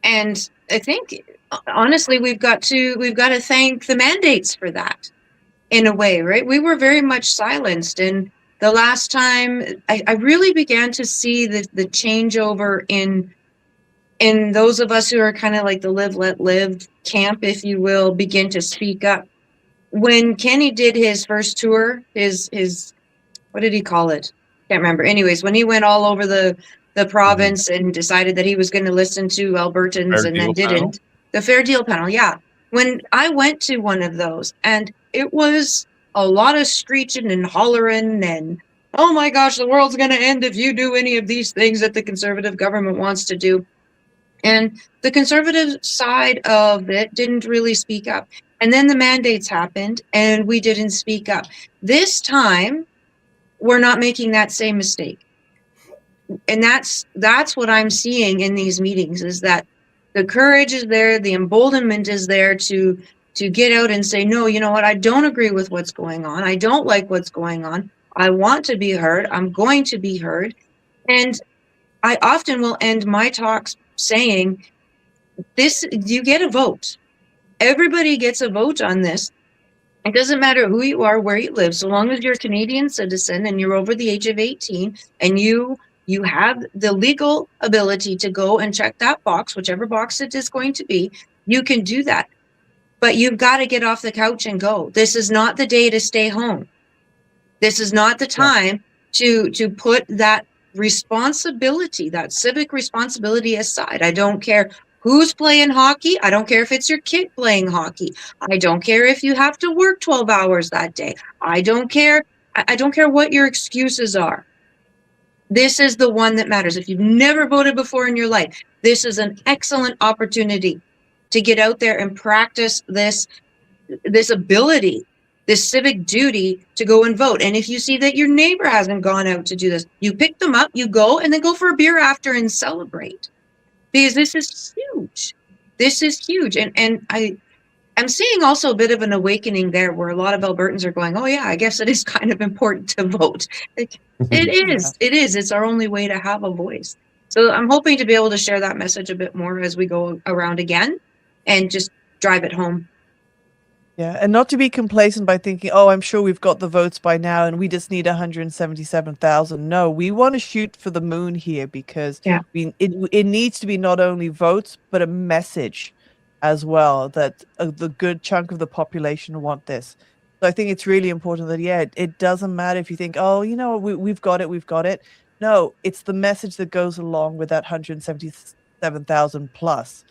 And I think, honestly, we've got to thank the mandates for that in a way, right? We were very much silenced. And the last time I really began to see the changeover in those of us who are kind of like the live, let live camp, if you will, begin to speak up. When Kenny did his first tour, his what did he call it? Can't remember. Anyways, when he went all over the province and decided that he was going to listen to Albertans and then didn't. The Fair Deal panel, yeah. When I went to one of those, and it was a lot of screeching and hollering and, oh my gosh, the world's going to end if you do any of these things that the conservative government wants to do. And the conservative side of it didn't really speak up. And then the mandates happened and we didn't speak up. This time, we're not making that same mistake. And that's what I'm seeing in these meetings, is that the courage is there, the emboldenment is there to get out and say, no, you know what, I don't agree with what's going on. I don't like what's going on. I want to be heard. I'm going to be heard. And I often will end my talks saying, you get a vote. Everybody gets a vote on this. It doesn't matter who you are, where you live, so long as you're a Canadian citizen and you're over the age of 18 and you have the legal ability to go and check that box, whichever box it is going to be, you can do that. But you've got to get off the couch and go. This is not the day to stay home. This is not the time to put that responsibility, that civic responsibility aside. I don't care who's playing hockey. I don't care if it's your kid playing hockey. I don't care if you have to work 12 hours that day. I don't care. I don't care what your excuses are. This is the one that matters. If you've never voted before in your life, this is an excellent opportunity to get out there and practice this ability, this civic duty to go and vote. And if you see that your neighbor hasn't gone out to do this, you pick them up, you go, and then go for a beer after and celebrate. Because this is huge. This is huge. And I'm seeing also a bit of an awakening there where a lot of Albertans are going, oh yeah, I guess it is kind of important to vote. It is. It is. It's our only way to have a voice. So I'm hoping to be able to share that message a bit more as we go around again and just drive it home. Yeah, and not to be complacent by thinking, oh, I'm sure we've got the votes by now and we just need 177,000. No, we want to shoot for the moon here because it needs to be not only votes, but a message as well that the good chunk of the population want this. So I think it's really important that, it doesn't matter if you think, oh, we've got it. No, it's the message that goes along with that 177,000 plus.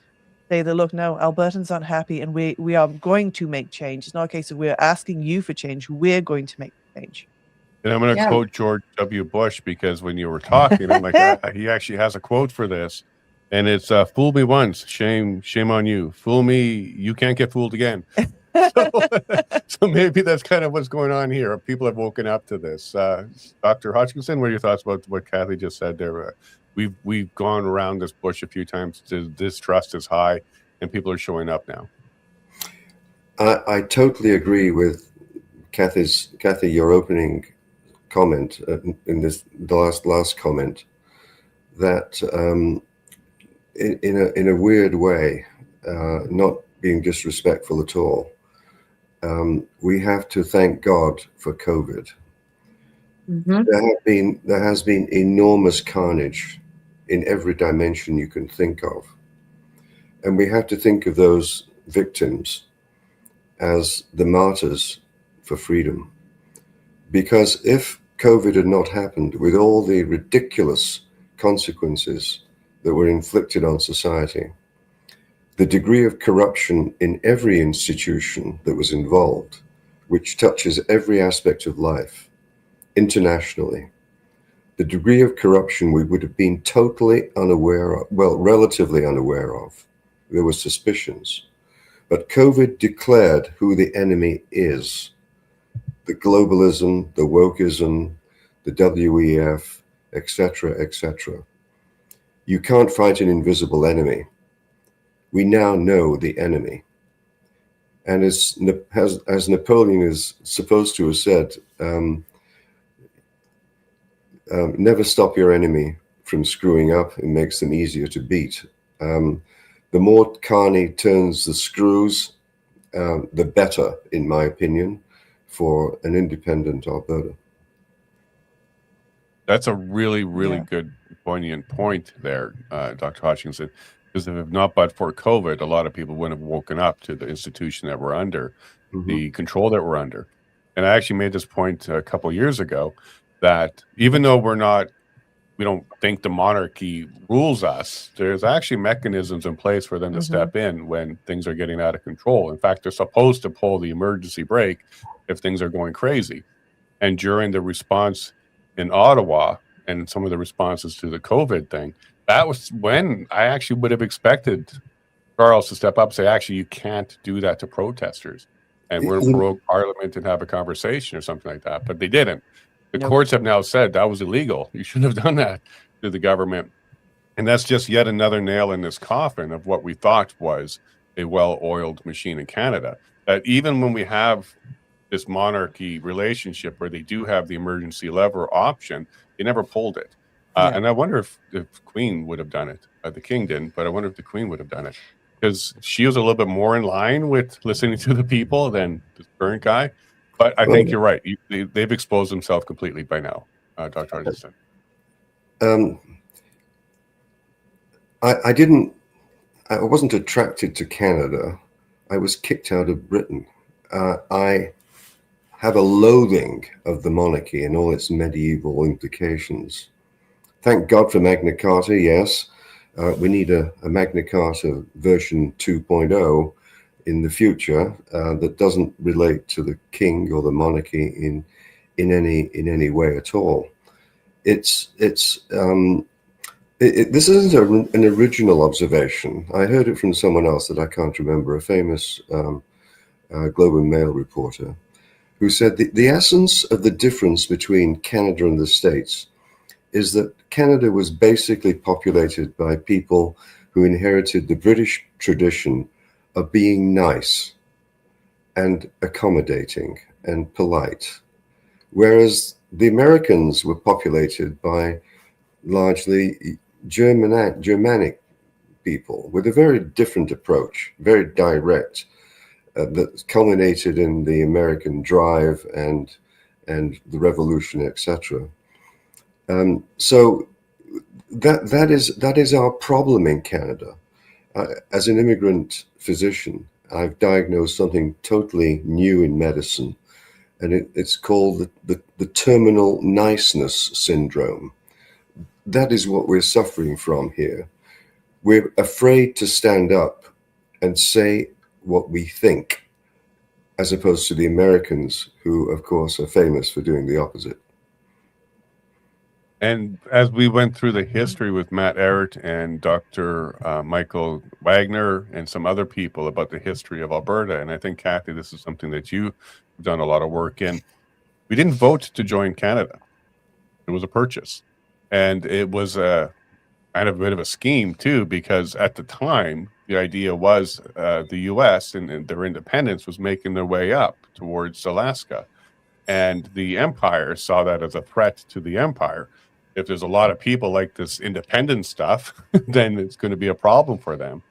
Say that, look, no, Albertans aren't happy and we are going to make change. It's not a case of we're asking you for change. We're going to make change. And I'm going to quote George W. Bush because when you were talking, I'm like, he actually has a quote for this. And it's fool me once, shame on you. Fool me, you can't get fooled again. So, so maybe that's kind of what's going on here. People have woken up to this. Dr. Hodkinson, what are your thoughts about what Kathy just said there? We've gone around this bush a few times. Distrust is high, and people are showing up now. I totally agree with Kathy, your opening comment in the last comment, that in a weird way, not being disrespectful at all, we have to thank God for COVID. Mm-hmm. There has been enormous carnage in every dimension you can think of, and we have to think of those victims as the martyrs for freedom. Because if COVID had not happened, with all the ridiculous consequences that were inflicted on society, the degree of corruption in every institution that was involved, which touches every aspect of life internationally, the degree of corruption we would have been totally unaware of, well, relatively unaware of. There were suspicions. But COVID declared who the enemy is. The globalism, the wokeism, the WEF, etc., etc. You can't fight an invisible enemy. We now know the enemy. And as Napoleon is supposed to have said, never stop your enemy from screwing up. It makes them easier to beat. The more Carney turns the screws, the better, in my opinion, for an independent Alberta. That's a really, really good, poignant point there, Dr. Hodgkinson, because if not but for COVID, a lot of people wouldn't have woken up to the institution that we're under, the control that we're under. And I actually made this point a couple of years ago that even though we don't think the monarchy rules us, there's actually mechanisms in place for them to step in when things are getting out of control. In fact, they're supposed to pull the emergency brake if things are going crazy. And during the response in Ottawa and some of the responses to the COVID thing, that was when I actually would have expected Charles to step up and say, actually, you can't do that to protesters. And we're pro parliament and have a conversation or something like that. But they didn't. The courts have now said that was illegal. You shouldn't have done that to the government. And that's just yet another nail in this coffin of what we thought was a well-oiled machine in Canada. That even when we have this monarchy relationship where they do have the emergency lever option, they never pulled it. And I wonder if Queen would have done it. The King didn't, but I wonder if the Queen would have done it. Because she was a little bit more in line with listening to the people than the current guy. But I think you're right. They've exposed themselves completely by now, Dr. Hodgkinson. I wasn't attracted to Canada. I was kicked out of Britain. I have a loathing of the monarchy and all its medieval implications. Thank God for Magna Carta, yes. We need a Magna Carta version 2.0 in the future that doesn't relate to the king or the monarchy in any way at all. This isn't an original observation. I heard it from someone else that I can't remember, a famous Globe and Mail reporter, who said the essence of the difference between Canada and the States is that Canada was basically populated by people who inherited the British tradition of being nice and accommodating and polite, whereas the Americans were populated by largely Germanic people with a very different approach, very direct, that culminated in the American drive and the revolution, etc. So that is our problem in Canada. As an immigrant physician, I've diagnosed something totally new in medicine, and it's called the terminal niceness syndrome. That is what we're suffering from here. We're afraid to stand up and say what we think, as opposed to the Americans, who, of course, are famous for doing the opposite. And as we went through the history with Matt Ehret and Dr. Michael Wagner and some other people about the history of Alberta, and I think, Kathy, this is something that you've done a lot of work in. We didn't vote to join Canada. It was a purchase. And it was a kind of a bit of a scheme, too, because at the time, the idea was the U.S. and their independence was making their way up towards Alaska. And the empire saw that as a threat to the empire. If there's a lot of people like this independent stuff, then it's going to be a problem for them.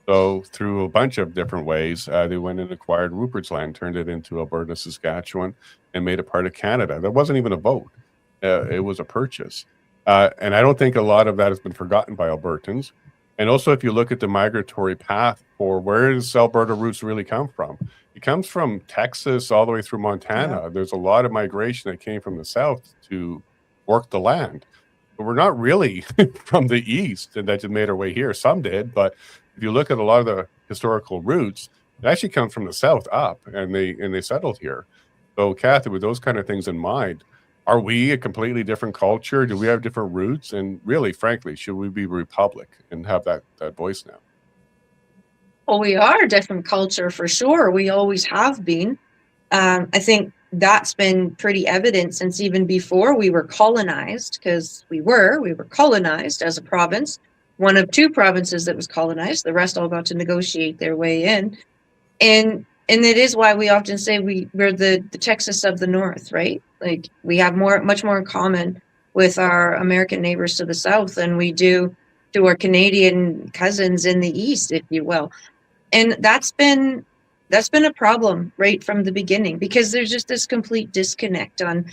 So through a bunch of different ways, they went and acquired Rupert's Land, turned it into Alberta, Saskatchewan, and made it part of Canada. That wasn't even a vote. It was a purchase. And I don't think a lot of that has been forgotten by Albertans. And also, if you look at the migratory path for where does Alberta roots really come from? It comes from Texas all the way through Montana. Yeah. There's a lot of migration that came from the south to work the land. But we're not really from the east and that just made our way here. Some did, but if you look at a lot of the historical roots, it actually comes from the south up, and they settled here. So, Kathy, with those kind of things in mind, are we a completely different culture? Do we have different roots? And really, frankly, should we be a republic and have that voice now? Well, we are a different culture for sure. We always have been. I think that's been pretty evident since even before we were colonized, because we were colonized as a province, one of two provinces that was colonized. The rest all got to negotiate their way in. And it is why we often say we're the Texas of the North, right? Like, we have much more in common with our American neighbors to the south than we do to our Canadian cousins in the east, if you will. And that's been a problem right from the beginning, because there's just this complete disconnect on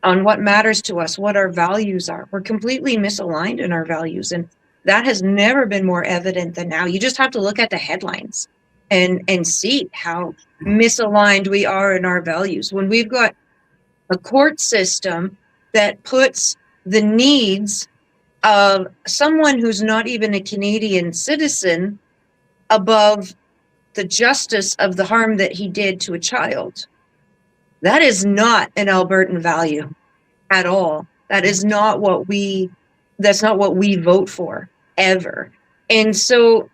what matters to us, what our values are. We're completely misaligned in our values, and that has never been more evident than now. You just have to look at the headlines and see how misaligned we are in our values. When we've got a court system that puts the needs of someone who's not even a Canadian citizen above the justice of the harm that he did to a child. That is not an Albertan value at all. That is not what that's not what we vote for ever. And so,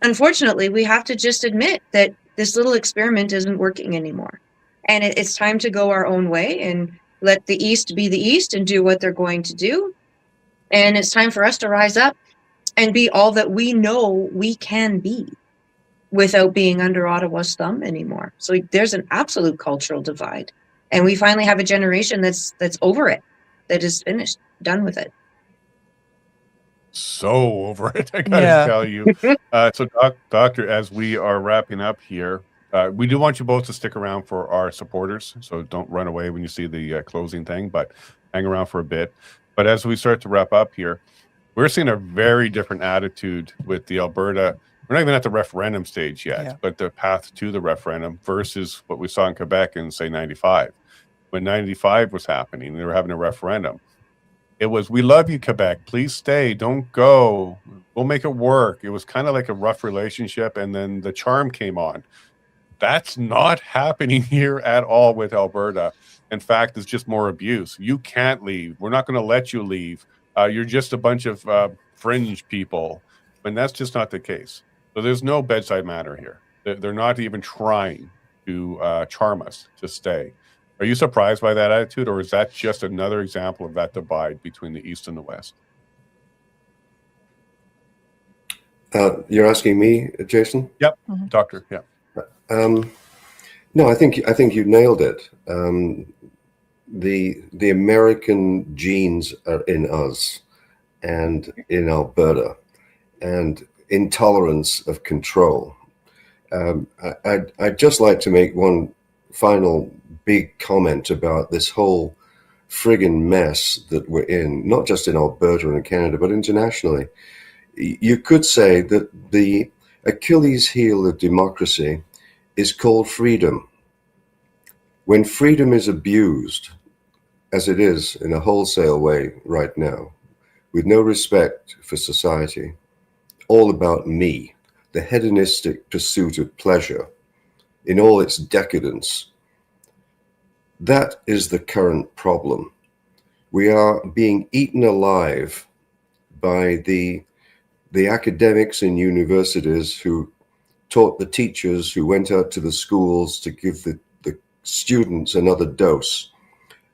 unfortunately, we have to just admit that this little experiment isn't working anymore. And it's time to go our own way and let the East be the East and do what they're going to do. And it's time for us to rise up and be all that we know we can be without being under Ottawa's thumb anymore. So there's an absolute cultural divide. And we finally have a generation that's over it, that is finished, done with it. So over it, I gotta tell you. So, Doctor, as we are wrapping up here, we do want you both to stick around for our supporters. So don't run away when you see the closing thing, but hang around for a bit. But as we start to wrap up here, we're seeing a very different attitude with the Alberta. We're not even at the referendum stage yet, but the path to the referendum versus what we saw in Quebec in, say, 95. When 95 was happening, they were having a referendum. It was, we love you, Quebec. Please stay. Don't go. We'll make it work. It was kind of like a rough relationship, and then the charm came on. That's not happening here at all with Alberta. In fact, it's just more abuse. You can't leave. We're not going to let you leave. You're just a bunch of fringe people. And that's just not the case. So there's no bedside manner here. They're not even trying to charm us to stay. Are you surprised by that attitude, or is that just another example of that divide between the East and the West? You're asking me, Jason? Yep, Doctor. Yeah. No, I think you nailed it. The American genes are in us and in Alberta, and intolerance of control. I'd just like to make one final big comment about this whole friggin' mess that we're in, not just in Alberta and Canada, but internationally. You could say that the Achilles heel of democracy is called freedom. When freedom is abused, as it is in a wholesale way right now, with no respect for society, all about me, the hedonistic pursuit of pleasure in all its decadence, that is the current problem. We are being eaten alive by the academics in universities who taught the teachers, who went out to the schools to give the students another dose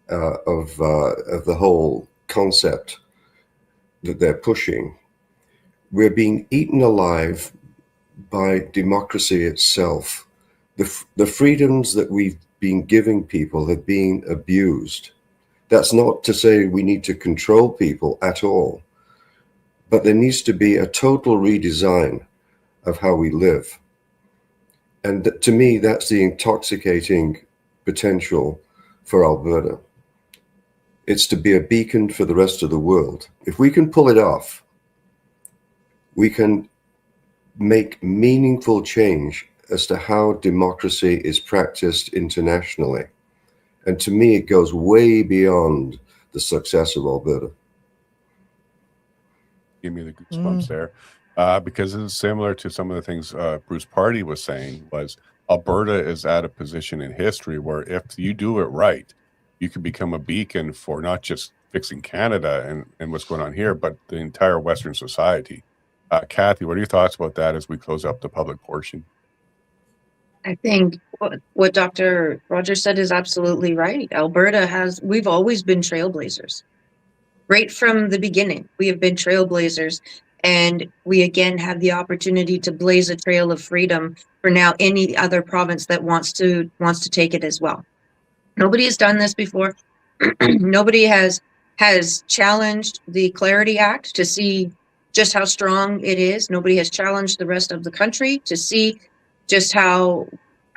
of the whole concept that they're pushing. We're being eaten alive by democracy itself. The freedoms that we've been giving people have been abused. That's not to say we need to control people at all, but there needs to be a total redesign of how we live. And to me, that's the intoxicating potential for Alberta. It's to be a beacon for the rest of the world. If we can pull it off, we can make meaningful change as to how democracy is practiced internationally. And to me, it goes way beyond the success of Alberta. Give me the goosebumps there, because it's similar to some of the things Bruce Pardy was saying. Was Alberta is at a position in history where if you do it right, you can become a beacon for not just fixing Canada and what's going on here, but the entire Western society. Kathy, what are your thoughts about that as we close up the public portion? I think what Dr. Rogers said is absolutely right. We've always been trailblazers. Right from the beginning, we have been trailblazers, and we again have the opportunity to blaze a trail of freedom for now any other province that wants to take it as well. Nobody has done this before. Nobody has challenged the Clarity Act to see just how strong it is. Nobody has challenged the rest of the country to see just how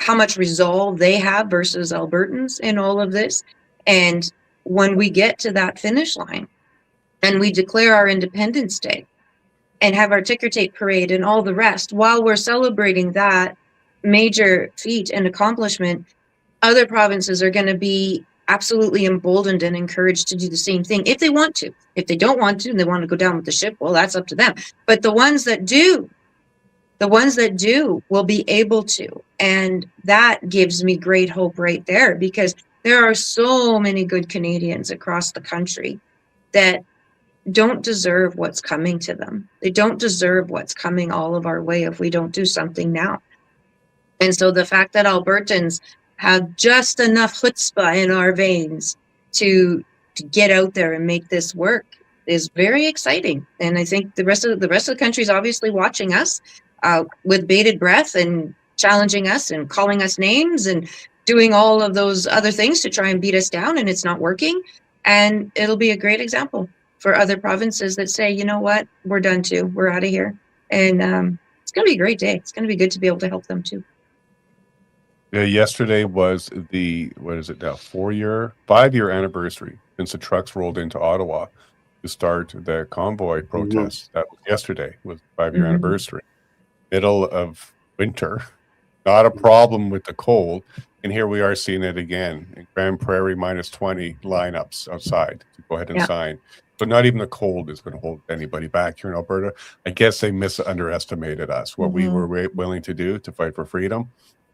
much resolve they have versus Albertans in all of this. And when we get to that finish line and we declare our Independence Day and have our ticker tape parade and all the rest, while we're celebrating that major feat and accomplishment, other provinces are going to be absolutely emboldened and encouraged to do the same thing if they want to. If they don't want to and they want to go down with the ship, well, that's up to them. But the ones that do will be able to. And that gives me great hope right there, because there are so many good Canadians across the country that don't deserve what's coming to them. They don't deserve what's coming all of our way if we don't do something now. And so the fact that Albertans have just enough chutzpah in our veins to get out there and make this work is very exciting. And I think the rest of the country is obviously watching us with bated breath and challenging us and calling us names and doing all of those other things to try and beat us down, and it's not working. And it'll be a great example for other provinces that say, you know what, we're done too. We're out of here. And it's going to be a great day. It's going to be good to be able to help them too. Yeah, yesterday was the, what is it now, 5-year anniversary since the trucks rolled into Ottawa to start the convoy protest. That was yesterday, was 5-year anniversary. Middle of winter, not a problem with the cold. And here we are seeing it again in Grand Prairie, -20 lineups outside to go ahead and sign. So not even the cold is going to hold anybody back here in Alberta. I guess they underestimated us, what we were willing to do to fight for freedom.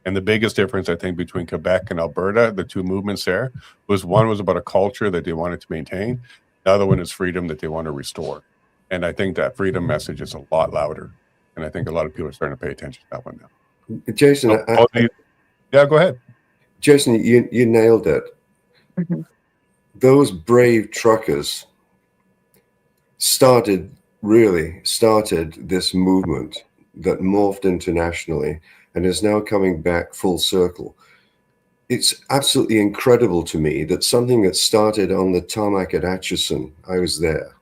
And the biggest difference, I think, between Quebec and Alberta, the two movements there, was one was about a culture that they wanted to maintain. The other one is freedom that they want to restore. And I think that freedom message is a lot louder. And I think a lot of people are starting to pay attention to that one now. Jason, yeah, go ahead. Jason, you nailed it. Those brave truckers started this movement that morphed internationally and is now coming back full circle. It's absolutely incredible to me that something that started on the tarmac at Atchison, I was there,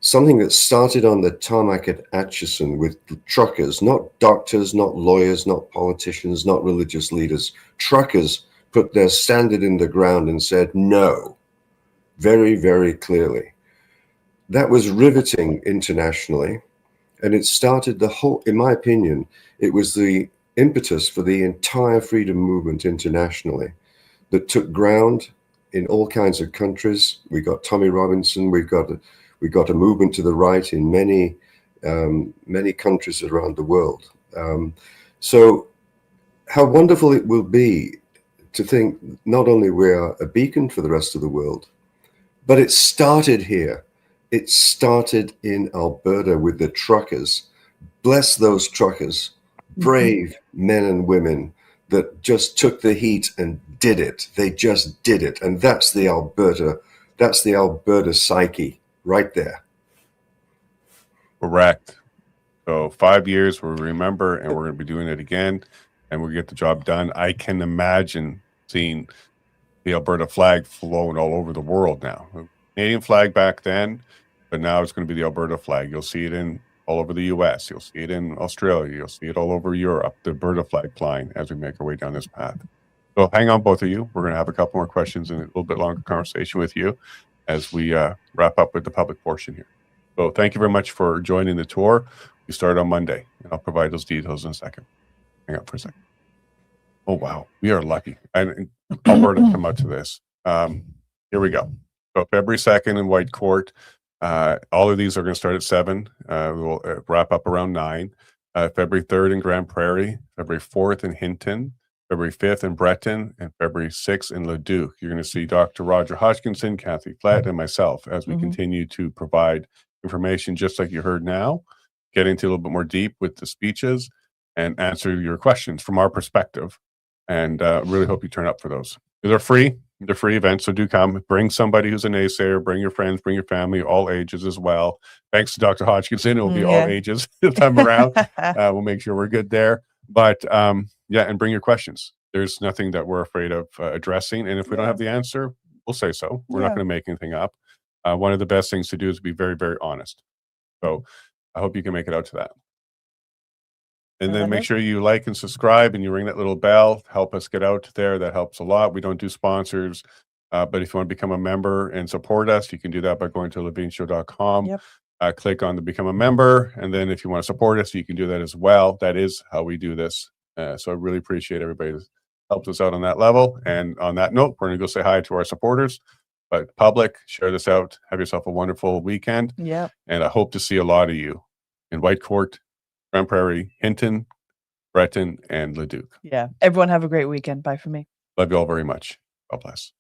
something that started on the tarmac at Atchison with truckers, not doctors, not lawyers, not politicians, not religious leaders, truckers put their standard in the ground and said no, very, very clearly. That was riveting internationally, and it started the whole, in my opinion, it was the impetus for the entire freedom movement internationally that took ground in all kinds of countries. We got Tommy Robinson, we got a movement to the right in many countries around the world. So how wonderful it will be to think not only we are a beacon for the rest of the world, But it started here. It started in Alberta with the truckers. Bless those truckers, brave men and women that just took the heat and did it. They just did it. And that's the Alberta psyche right there. Correct. So 5 years, we'll remember, and we're going to be doing it again, and we'll get the job done. I can imagine seeing the Alberta flag flown all over the world now. Canadian flag back then, but now it's going to be the Alberta flag. You'll see it in all over the US. You'll see it in Australia. You'll see it all over Europe, the Alberta flag flying as we make our way down this path. So hang on, both of you. We're going to have a couple more questions and a little bit longer conversation with you as we wrap up with the public portion here. So thank you very much for joining the tour. We start on Monday, and I'll provide those details in a second. Hang on for a second. Oh, wow. We are lucky. And Alberta come out to this. Here we go. So February 2nd in White Court. All of these are going to start at 7. We'll wrap up around 9. February 3rd in Grand Prairie. February 4th in Hinton. February 5th in Breton. And February 6th in Leduc. You're going to see Dr. Roger Hodkinson, Kathy Flett, and myself as we continue to provide information just like you heard now, get into a little bit more deep with the speeches and answer your questions from our perspective. And really hope you turn up for those. They're free. They're free events, so do come. Bring somebody who's a naysayer. Bring your friends. Bring your family. All ages as well. Thanks to Dr. Hodgkinson. It will be all ages this time around. We'll make sure we're good there. But yeah, and bring your questions. There's nothing that we're afraid of addressing. And if we don't have the answer, we'll say so. We're not going to make anything up. One of the best things to do is be very, very honest. So I hope you can make it out to that. And then make sure you like and subscribe and you ring that little bell. Help us get out there. That helps a lot. We don't do sponsors. But if you want to become a member and support us, you can do that by going to levineshow.com. Click on the Become a Member. And then if you want to support us, you can do that as well. That is how we do this. So I really appreciate everybody that helps us out on that level. And on that note, we're going to go say hi to our supporters. But public, share this out. Have yourself a wonderful weekend. Yeah. And I hope to see a lot of you in White Court, Grand Prairie, Hinton, Breton, and Leduc. Yeah. Everyone have a great weekend. Bye for me. Love you all very much. God bless.